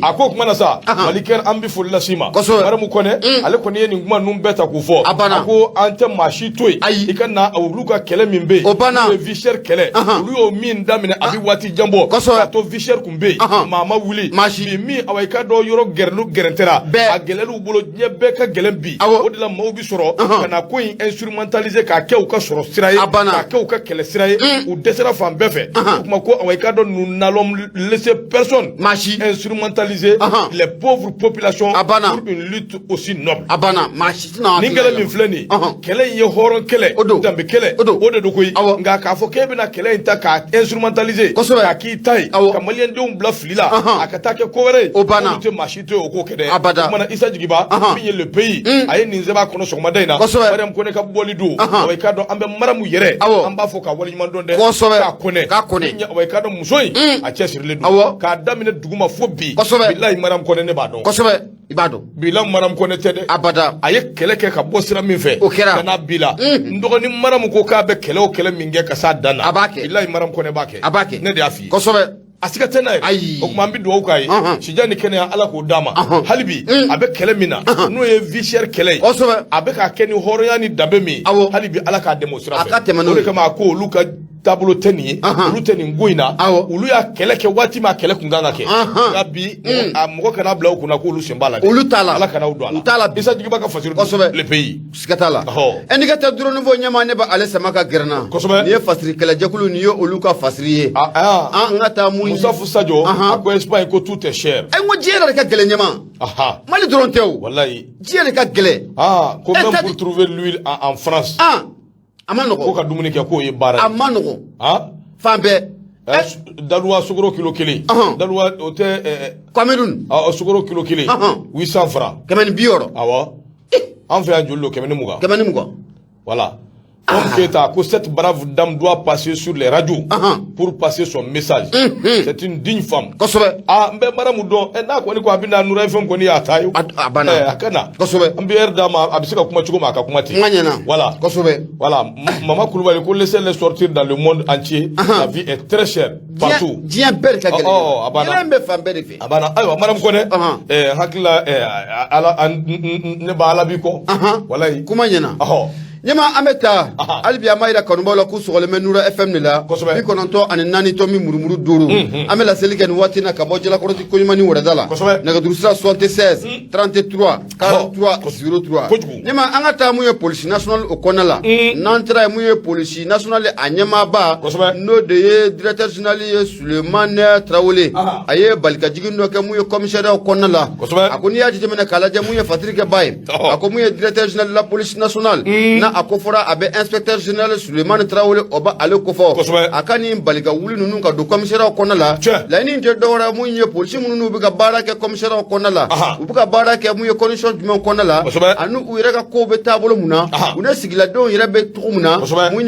Ako kumana sa, Maliker ambi fo la sima. Mara mu kone, ale kone ye nguma numbeta kufo. Ako ante mashi toy. Ikana awuluka kele mimbe. Le vicher kele. Ulu o min damine abi wati jambo. Kato vicher kumbe. Mama wuli. Mashi mi aweka do yoro gerlu gerentera. Agelelu bolo nyebe ka gelembi. Odila maubi soro. Kana ko instrumentaliser ka ke ka sɔrɔ sira ye k'a kɛ u ka kɛlɛ sira ye u dɛsɛra fan bɛɛ fɛ o tuma ko awɔ i k'a dɔn nous n'allons laisser personne instrumentaliser les pauvres populations pour une lutte aussi noble ni kɛlɛ min filɛ nin ye kɛlɛ in ye hɔrɔn kɛlɛ danbe kɛlɛ o de don koyi nka k'a fɔ k'e bɛna kɛlɛ in ta k'a instrumentaliser k'a k'i ta ye ka maliyɛndenw bila fili la a ka taa kɛ ko wɛrɛ ye olu tɛ maa si to ye o k'o kɛ dɛ o kumana Isa Jigiba min ye le pays a ye nin sɛbɛn a kɔnɔ sɔgɔmada in na Mariam Kone ka bɔli don awɔ i k'a dɔn an bɛ Mariam yɛrɛ an b'a fɔ ka waleɲuman dɔn dɛ k'a kɔnɛ awɔ i k'a dɔn muso in a cɛsirilen don k'a daminɛ duguma fo bi bilahi Mariam Kone ne b'a dɔn i b'a dɔn bilahi Mariam Kone tɛ dɛ abada a ye kɛlɛ kɛ ka bɔ sira min fɛ o kɛra ka n'a bila n dɔgɔnin Mariam ko k'a bɛ kɛlɛ o kɛlɛ min kɛ ka s'a dan na a b'a kɛ bilahi Mariam Kone b'a kɛ ne de y'a f'i ye kosɛbɛ a siga tɛ n'a ye o tuma an bɛ dugawu k'a ye sija ni kɛnɛya Ala k'o d'a ma hali bi a bɛ kɛlɛ min na n'o ye vie chère kɛlɛ ye a bɛ k'a kɛ ni hɔrɔnya ni danbe min ye hali bi Ala k'a dɛmɛ o sira fɛ o de kama a ko olu ka taabolo tɛ nin ye olu tɛ nin ko in na olu y'a kɛlɛ kɛ waati min a kɛlɛ kun kan ka kɛ nka bi a mɔgɔ kana bila u kunna k'olu sen b'a la dɛ olu t'a la Ala kana u don a la u t'a la Isa Jigiba ka fasiri kosɛbɛ le pays siga t'a la indicateur drone fɔ ɲɛmaa ne bɛ ale sama ka gɛrɛnna kosɛbɛ nin ye fasiri kɛlɛjɛkulu nin ye olu ka fasiri ye an ka taa mun Musafu Sajo a ko Espagne ko tout est cher ko diɲɛ yɛrɛ de ka gɛlɛn ɲɛmaa Mali dɔrɔn tɛ o wallahi diɲɛ de ka gɛlɛn ko même pour trouver l'huile en France a ma nɔgɔn ko ka dumuni kɛ k'o ye baara ye a ma nɔgɔn fan bɛɛ daluwa sukaro kilo kelen daluwa o tɛ Cameroun sukaro kilo kelen 800 francs 160 awɔ an fɛ yan joli lo 120 120 voilà donc Keita que cette brave dame doit passer sur les radios pour passer son message c'est une digne femme kosɛbɛ n bɛ Mariam dɔn n'a kɔni ko a bɛ na Nura FM kɔni y'a ta ye a banna a ka na kosɛbɛ an bɛ heure d'a ma a bɛ se ka kuma cogo min a ka kuma ten n ka ɲɛna voilà kosɛbɛ voilà Mama Kulibali ko laissez-les sortir dans le monde entier la vie est très chère partout diɲɛ bɛɛ de ka gɛlɛn a banna yɛlɛ bɛ fan bɛɛ de fɛ a banna ayiwa Mariam Kone hakili la Ala ne b'a Ala b'i kɔ walayi kuma ɲɛna ɲɛma an bɛ taa hali bi an b'a yira kanubaw la k'u sɔgɔlen bɛ Nura FM de la 94 tɔmi murumuru 5 an bɛ laseli kɛ nin waati na ka bɔ Jalakɔrɔti Koɲumani Wɛrɛda la nɛgɛjuru sira 76 33 43 03 ɲɛma an ka taa mun ye polisi national o kɔnɔna la n'an taara ye mun ye polisi national a ɲɛmaaba n'o de ye directeur général ye Sulemani Tarawele a ye balikajigin dɔ kɛ mun ye commissaire o kɔnɔna la a ko n'i y'a jateminɛ k'a lajɛ mun ye fatiri kɛ ba ye a ko mun ye directeur général la police nationale a ko fɔra a bɛ inspecteur général Sulemani Tarawele o ba ale ko fɔ a ka nin balika wuli ninnu ka don commissaire kɔnɔna la laɲini tɛ dɔwɛrɛ mun ye polisi minnu bɛ ka baara kɛ commissaire kɔnɔna la u bɛ ka baara kɛ mun ye condition jumɛn kɔnɔna la ani u yɛrɛ ka kow bɛ taabolo mun na u ne sigiladenw yɛrɛ bɛ cogo min na mun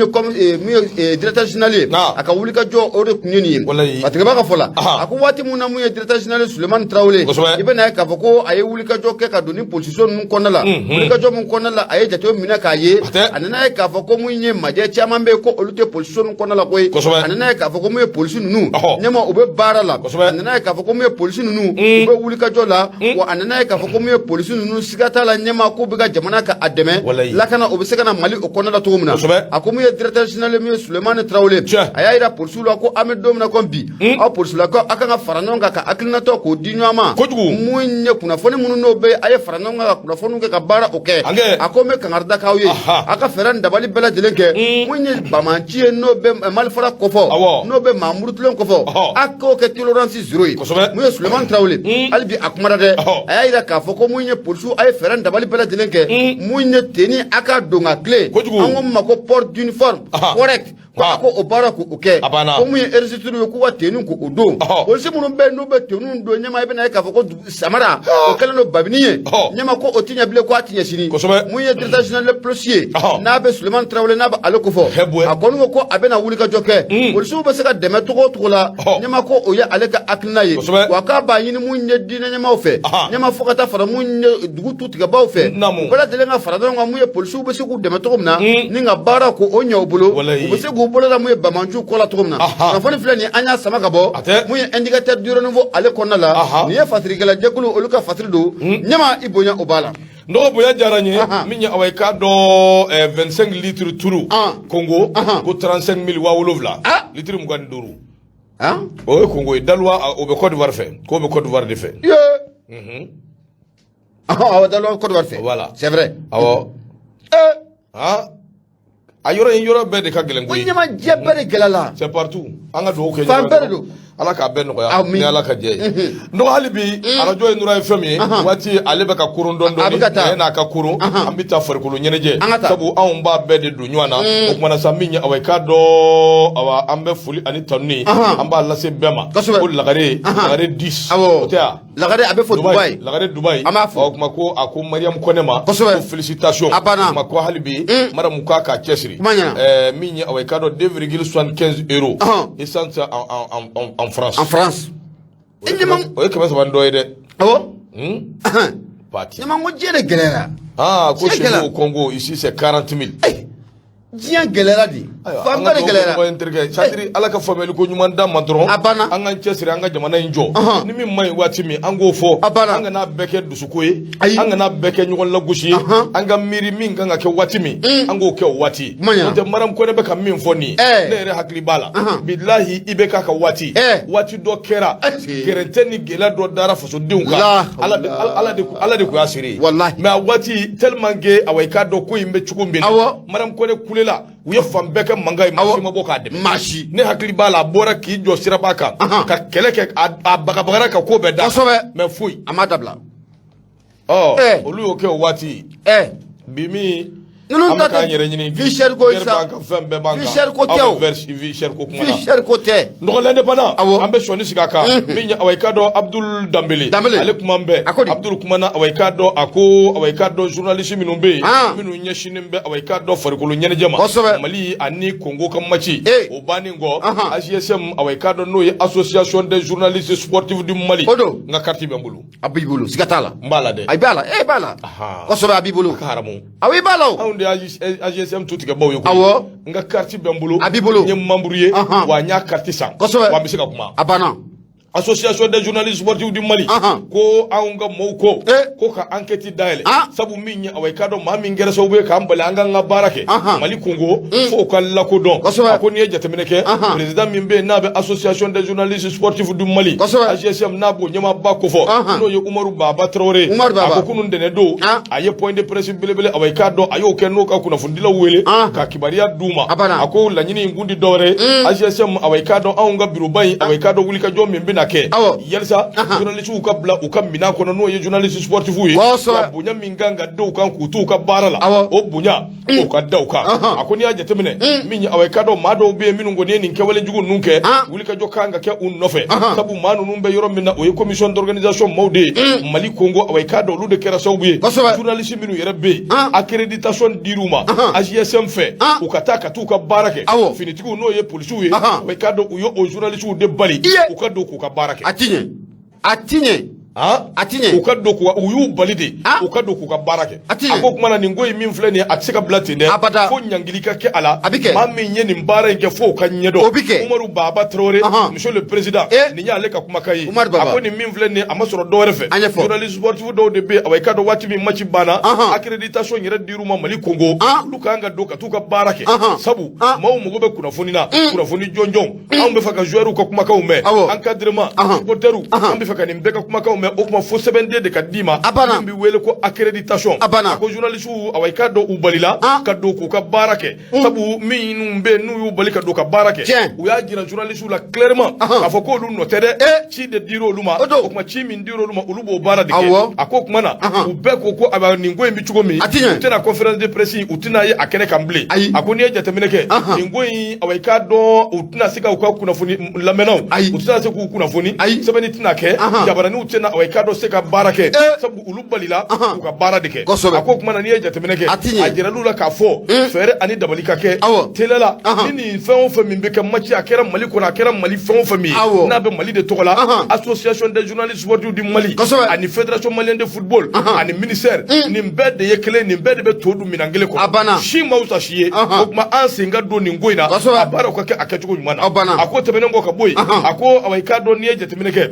ye directeur général ye a ka wuli ka jɔ o de tun ye nin ye a tigɛba ka fɔ la a ko waati mun na mun ye directeur général Sulemani Tarawele i bɛ na ye k'a fɔ ko a ye wuli ka jɔ kɛ ka don ni polisiso ninnu kɔnɔna la wuli ka jɔ mun kɔnɔna la a ye jate minɛ k'a ye a nana ye k'a fɔ ko mun ye majɛ caman bɛ yen ko olu tɛ polisi ninnu kɔnɔna la koyi a nana ye k'a fɔ ko mun ye polisi ninnu ɲɛma u bɛ baara la a nana ye k'a fɔ ko mun ye polisi ninnu u bɛ wulikajɔ la wa a nana ye k'a fɔ ko mun ye polisi ninnu siga t'a la ɲɛma k'u bɛ ka jamana ka a dɛmɛ lakana o bɛ se ka na Mali o kɔnɔna la cogo min na a ko mun ye directeur général mun ye Sulemani Tarawele a y'a yira polisiw la ko an bɛ don min na ko bi aw polisilakaw a kan ka fara ɲɔgɔn kan ka hakilinatɔ k'o di ɲɔgɔn ma mun ye kunnafoni minnu n'o bɛ a ye fara ɲɔgɔn kan ka kunnafoniw kɛ ka baara o kɛ a ko n bɛ kangari da k'aw ye a ka fɛɛrɛ dabali bɛɛ lajɛlen kɛ mun ye Bamanci ye n'o bɛ malifara kɔfɔ n'o bɛ Mamurutulen kɔfɔ a k'o kɛ tolérance zéro ye mun ye Sulemani Tarawele hali bi a kumana dɛ a y'a yira k'a fɔ ko mun ye polisiw a ye fɛɛrɛ dabali bɛɛ lajɛlen kɛ mun ye tenue a ka don ka tile an ko min ma ko port d'uniforme correct ko a ko o baara k'o kɛ ko mun ye registre ye k'u ka tenue k'o don polisi minnu bɛ yen n'u bɛ tenue don ɲɛma i bɛna ye k'a fɔ ko samara o kɛlen don babini ye ɲɛma ko o ti ɲɛ bilen ko a ti ɲɛ sini mun ye directeur général plus ye n'a bɛ Sulemani Tarawele n'a bɛ ale ko fɔ a kɔni ko a bɛna wuli ka jɔ kɛ polisiw bɛ se ka dɛmɛ cogo o cogo la ɲɛma ko o ye ale ka hakilina ye wa k'a b'a ɲini mun ye diinɛ ɲɛmaw fɛ ɲɛma fo ka taa fara mun ye dugu tutigɛbaw fɛ u bɛɛ lajɛlen ka fara ɲɔgɔn kan mun ye polisiw bɛ se k'u dɛmɛ cogo min na ni ka baara ko o ɲɛ u bolo u bɛ se k'u bolo la mun ye Bamanciw kɔ la cogo min na kunnafoni filɛ nin an y'a sama ka bɔ mun ye indicateur du renouveau ale kɔnɔna la nin ye fasirikɛla jɛkulu olu ka fasiri don ɲɛma i bonya o b'a la n'o bonya diyara n ye min ye awɔ i k'a dɔn 25 litres turu Congo ko 35 000 7,000 litre 25 o ye Congo ye daluwa o bɛ Côte d'Ivoire fɛ k'o bɛ Côte d'Ivoire de fɛ awɔ daluwa Côte d'Ivoire fɛ voilà c'est vrai awɔ ayoro yoro be de ka gelen ko nyama jebere gelala c'est partout anga do ke nyama ala ka ben ko ya ni ala ka je ndo halibi arajo nura fm wati ale be ka kurun don don na ka kurun ambita farkulu nyeneje sabu an ba be de dunyana o kuma na saminya awai ka do awa ambe fuli ani tanni amba la se bema ko lagare 10 otia lagare abe fo Dubai lagare Dubai o kuma ko ako Mariam Konema ko félicitations kuma ko halibi madame ka chesri minya awai ka do 2,75 euros essence en France. En France. Oui, comment ça va ndoyer? Ah bon? Parti. Ah, au Congo, ici c'est 40 000. Diyan gelera di famba de gelera sadiri ala ka famelu ko nyuma da madron anga chesire anga jamana injo ni mi mai wati mi ango fo anga na beke dusukoye anga na beke nyugol la gushi anga miri mi anga ke wati mi ango ke wati nte maram ko ne beka min fo ni ne re hakli bala billahi ibeka ka wati wati do kera kerente ni gela do dara faso diunka ala de ko asiri wallahi mais wati tellement ge awai ka do ko imbe chukumbi maram ko ne la uye fambeke mangai mashi maboka de mashi ne hakli bala bora ki jo sirabaka ka keleke a bagabagara ka ko be da me fui amadabla olu yoke wati bimi non ta Fischer ko isa Fischer ko tew Fischer ko kuma Fischer ko te ndo l'indépendant ambe shoni sigaka minya awaykado Abdul Dambele ale kuma mbe Abdul kuma na awaykado ako awaykado journaliste minumbe minu nyeshinimbe awaykado farikulu nyenejema mali ani Congo kamachi o bani ngo AGSM awaykado no association des journalistes sportifs du Mali nga karti bembulu abibulu sigatala mbala de ay bala bala ko sobe abibulu karamu awi bala de AGSM tout ke bawo ko nga carte bembulu nyem membre wa nya carte sang wa misika kuma abana association des journalistes sportifs du Mali ko aunga moko ko ka enquête daile sabu minya away kado mami ngere so be ka mbale anga nga barake Mali Congo fo ka la ko don ko ni jatemene ke président mimbe nabe association des journalistes sportifs du Mali AGSM nabo nyama bako fo no ye Umaru Baba Traoré ko kunun dene do aye point de presse belebele away kado ayo ke no ka kuna fundila wele ka kibaria duma ako la nyini ngundi dore AGSM away kado aunga birubai away kado wulika jo mimbe na ke yelsa journaliste u ka bla u ka mina kono no ye journaliste sportif wi bunya minganga do kan kutu ka barala o bunya o ka dauka akoni ya jetemene minya awai kado mado be minu ngone ni kewale jugu nunke wuli ka jokanga ke un nofe sabu manu numbe yoro mina o ye commission d'organisation maude Mali Congo awai kado lu de kera sawbi journaliste minu yere be accréditation diruma AGSM fait u kataka tu ka barake finitiku no ye police wi awai kado u yo o journaliste u de bali u ka do ku ka barake atinye ukado kwa uyu balide ukado ku barake ako kuma na ningoyi min fleni atsika blatinde fo nyangilika ke ala mami nye ni mbara nke fo kanyedo Umaru Baba Traoré monsieur le président ni nya leka kuma kai ako ni min fleni amasoro do refe journaliste sportif do de be awai kado wati mi match bana accréditation yere diruma Mali Congo lukanga doka tuka barake sabu mawu mugobe kuna foni jonjon ambe faka joueur ko kuma kaume encadrement supporteru ambe faka ni mbeka kuma kaume o kuma fo sebende de kadima mbi wele ko accréditation ko journaliste awai kado ubalila kado ko ka barake sabu minu mbe nu yu balika do ka barake u ya jira journaliste la clairement afoko lu notere ci de diro luma o kuma ci min diro luma ulubo bara de ako kuma na u be ko aba ningo mbi chugo mi tena conférence de presse utina ye akene kamble akoni ye jatemene ke ningo awai kado utina sika ko kuna funi lamenao utina se ku kuna funi sebeni tina ke jabara ni utina awai kado se ka barake sabu ulubalila ku ka bara de ke ako kuma na ni ye jatemene ke ajira lula ka fo fere ani dabalika ke telela ni fɛn fɛn min bɛ kɛ match a kɛra Mali kɔnɔ a kɛra Mali fɛn fɛn min ye n'a bɛ Mali de tɔgɔ la association des journalistes sportifs du Mali ani fédération malienne de football ani ministère nin bɛɛ de ye kelen nin bɛɛ de bɛ to dun minan kelen kɔnɔ si ma wusa si ye o kuma an sen ka don nin ko in na a baara ka kɛ a kɛcogo ɲuman na a ko tɛmɛnen kɔ ka bɔ yen a ko awai k'a dɔn n'i ye jateminɛ kɛ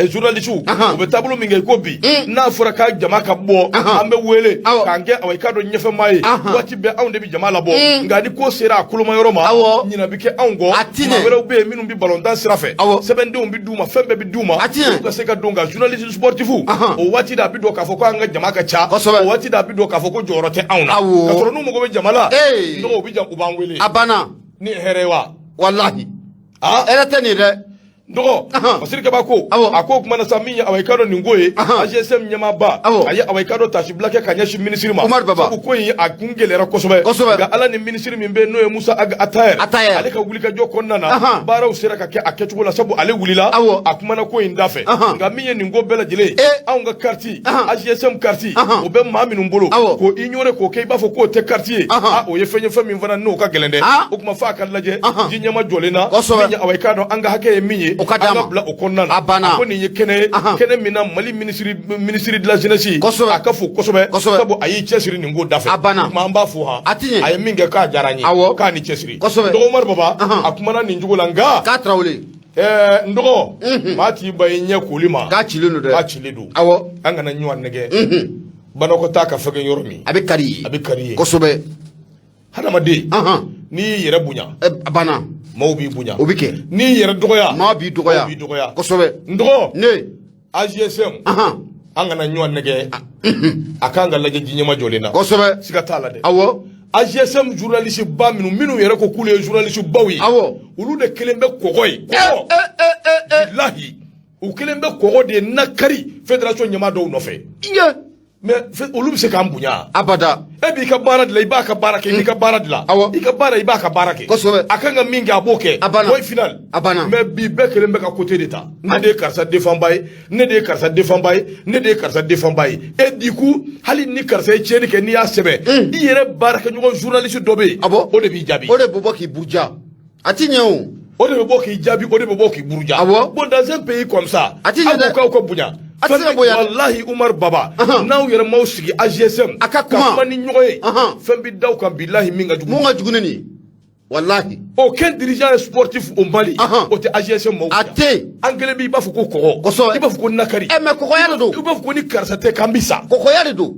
journaliste u be tablo mi ngai ko bi na fura ka jama ka bo ambe wele ka nge awai ka do nyefe mai wati be aw de bi jama la bo ngadi ko sera kuluma yoroma nyina bi ke ango ma wele be minu bi ballon dan sirafe sebende bi duma fembe bi duma ko se ka donga journaliste sportif o wati da bi do ka fo ko anga jama ka cha o wati da bi do ka fo ko jorote awna ka toro nu mo go be jama la ndo bi jam uban wele abana ni herewa wallahi era tani de Ndogo masiri ke bako ako kuma na saminya awaikado ningoye AGSM nyama ba aye awaikado tashi blake kanyashi ministry ma sabu ko yi akungelera kosobe ga ala ni ministry mimbe no e Musa aga attire ale ka wulika joko nana bara usira ka ke akechugo la sabu ale wulila akuma na ko indafe ga miye ningo bela jile aunga quartier AGSM quartier o be ma minu mbolo ko ignore ko ke bafo ko te quartier o ye fenye fami mvana no ka gelende o kuma fa kan laje jinyama jolena minya awaikado anga hake minye okadama bla okonna abana ko ni kene mina mali ministry de la jeunesse akafu kosobe sabu ayi chesiri ningo dafe ma mba fu ha ayi minge ka jaranyi ka ni chesiri ndo Omar baba akumana ni njugo langa ka trawle ndo mati bayinya kulima ka chilinu de ka chilidu awo anga na nyuan nege bana ko taka fege yoromi abikari kosobe hada made ni yere bunya abana mawbi bunya obike ni yere dogoya ma bi dogoya kosobe ndo ne AGSM anga na nyuan nege akanga laje jinyama jolena kosobe sikatala de awo AGSM journaliste ba minu yere ko kule journaliste bawi awo ulu de kelembe kogoy billahi u kelembe kogo de nakari fédération nyama do no fe mais olu se kan bunya abada e bi ka bara de la ibaka barake bi ka bara de la i ka bara ibaka barake akanga minga aboke boy final mais bi bekele mbeka côté d'état ne de karsa défend bay ne de karsa défend bay ne de karsa défend bay et du coup hali ni karsa e cheni ke ni ya sebe i yere barake nyugo journaliste dobe o de bi jabi o de bobo ki buja atinyo o de bobo ki jabi o de bobo ki buja bon dans un pays comme ça abuka ko bunya wallahi Umar Baba naw yere mawsigi AGSM akakuma ni nyoy fembi daw kan billahi minga juguneni wallahi aucun dirigeant sportif au Mali o te AGSM mawsigi ate angele bi bafu ko i bafu ko nakari mais ko yare do i bafu ko ni karsate kambisa ko yare do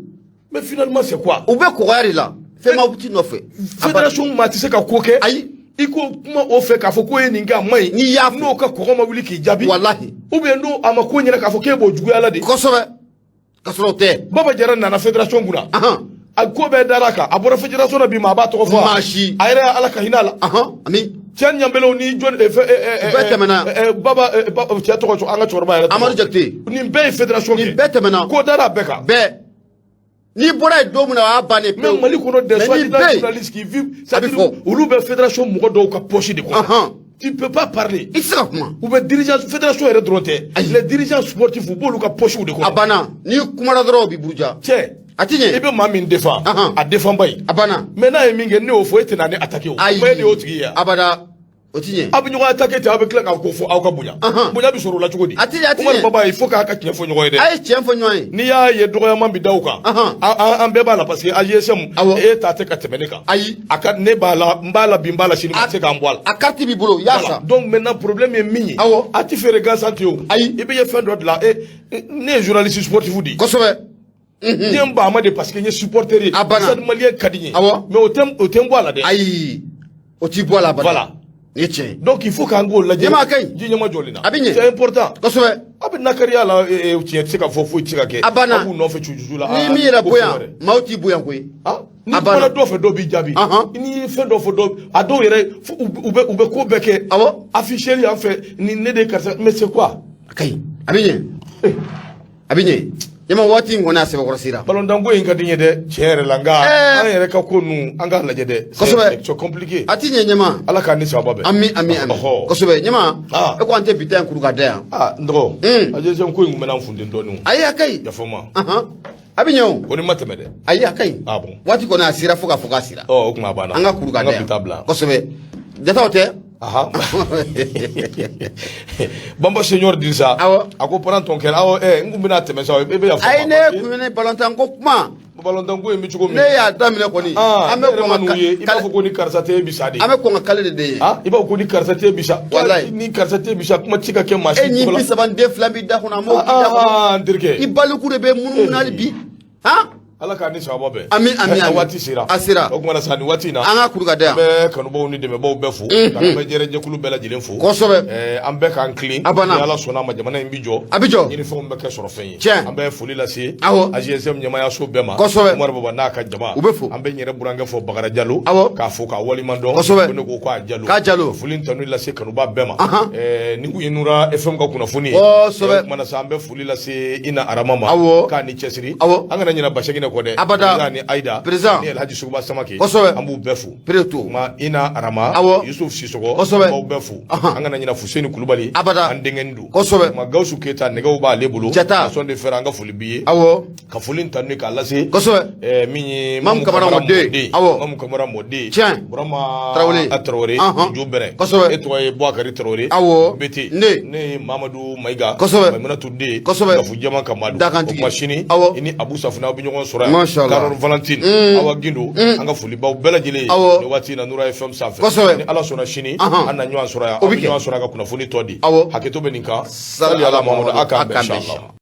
mais finalement c'est quoi ou be ko yare la fait ma buti no fait fédération matise ka koke ayi iko kuma o fe ka fo ko e ninga mai ni ya no ka ko ma wuli ki jabi wallahi ube ndo ama ko nyina ka fo ke bo jugu ala de kosobe kasrote baba jara na fédération guna a ko be daraka abora fédération na bi ma ba to fo mashi ayra ala ka hinala ami tian nyambelo ni jon baba tia to ko anga chorba yara amadu jakte ni be fédération ni betemena ko dara beka be ni bora do mu na abane pe même Mali ko no des journalistes qui vivent ça dit ulu be fédération mu do ka poche de ko tu peux pas parler exactement ou be dirigeant fédération est redronté les dirigeants sportifs ou bolu ka poche de ko abana ni kumara dro bi buja che atinye ibe mami défend a défend bay abana maintenant e minge ne o fo ete na ne attaquer o be de o tigi ya abada otinye abu nyoga attaquer te avec la ko fo aw ka bunya bunya bi soro la chugodi atinye baba il faut ka tiens fo nyoga de ay tiens fo nyoy ni ya ye dogo ya mambi dawka an be bala parce que AGSM e ta te ka temeneka ayi aka ne bala mbala bimbala shini ma te ka mbwala akati bi bolo yasa donc maintenant problème est mini ati fere ga santé ayi ibe ye fin de là et ne journaliste sportif vous dit kosobe Niem ba amade parce que nye supporteri Sad malien kadinye mais au thème voilà de ayi au ti voilà voilà donc il faut qu'ango la jema kay ji nyama jolina c'est important kosobe abi nakari ala e utie tsika fofo tsika ke abu no fe chujula ni mi ra boya mauti boya ko ni abana do fe do bi jabi ni fe do fo do ado yere ube ko beke afficher li en fait ni ne de carte mais c'est quoi kay abinye yema wati ngona se bakora sira balon dango inga dinye de chere langa an yere ka konu anga laje de c'est compliqué atinye nyema ala ka ni sababe ami kosobe nyema e ko ante bitan kuruga da ndo aje se ko ngumena mfunde ndonu ayi akai ya foma abinyo oni matemede ayi akai bon wati ko na sira fuka sira okuma bana anga kuruga da kosobe jata hote Bamba Seigneur dit ça. Ako prend ton cœur. Ngumbina teme ça. Ay ne kumene balantan ko kuma. balontan ko mi cogo min ne y'a daminɛ kɔni an bɛ kɔn ye i b'a fɔ ko ni karisa tɛ bisa de an bɛ kɔn ka kale de ye i b'a fɔ ko ni karisa tɛ bisa wallahi ni karisa tɛ bisa kuma ti ka kɛ maa si e ɲi 30 den 2 b'i da kɔnɔ a m'o k'i da kɔnɔ n terikɛ i baliku de bɛ munumunu hali bi ala k'a ni sababa bɛɛ ami waati sera a sera o kuma na sa ni waati in na an ka kuru ka da yan an bɛ kanubaw ni dɛmɛbaw bɛɛ fo k'an bɛ jɛrɛjɛkulu bɛɛ lajɛlen fo kosɛbɛ an bɛɛ k'an tilen ni ala sɔnna a ma jamana in bi jɔ a bi jɔ ɲinifɛnw bɛ kɛ sɔrɔ fɛn ye tiɲɛ an bɛ foli lase awɔ AGSM ɲɛmaayaso bɛɛ ma kosɛbɛ Umaru Baba n'a ka jama u bɛ fo an bɛ n yɛrɛ burankɛ fɔ Bakara Jalo awɔ k'a fo k'a waliman dɔn kosɛbɛ ko ne ko k'a Jalo k'a Jalo foli tanu lase kanuba bɛɛ ma ni kun ye Nura FM ka kunnafoni ye kosɛbɛ o kuma na sa an bɛ foli lase Ina Arama ma awɔ k'a ni cɛsiri awɔ an kana ɲina Basɛginɛ kɔ dɛ abada ni Aïda président ni Alhaji Suguba Samake kosɛbɛ an b'u bɛɛ fo préto kuma Ina Arama awɔ Yusuf Sisɔgɔ kosɛbɛ an b'aw bɛɛ fo an kana ɲina Fuseni Kulubali abada an denkɛni don kosɛbɛ kuma Gawusu Keyita nɛgɛw b'ale bolo jata sɔn de fɛrɛ an ka foli b'i ye awɔ ka foli tanu k'a lase kosɛbɛ min ye Mamu Kamara Mɔden awɔ Mamu Kamara Mɔden tiɲɛ Burama Tarawele Jo Bɛrɛ kosɛbɛ e tɔgɔ ye Bouakari Tarawele awɔ Bete ne ye Mamadu Mayiga kosɛbɛ Maimunatu Den kosɛbɛ Gafu Jɛman Kamadu Dakantigi o kuma sini awɔ i ni Abu Safuna aw bɛ ɲɔgɔn sɔrɔ yan Mashallah Karol Valentine Awa Gindo an ka foli baw bɛɛ lajɛlen awɔ ni waati in na Nura FM sanfɛ kosɛbɛ ni Ala sɔnna sini an na ɲɔgɔn sɔrɔ yan an bɛ ɲɔgɔn sɔrɔ a ka kunnafoni tɔ di awɔ hakɛto bɛ nin kan sali ala Muhamadu a k'an bɛn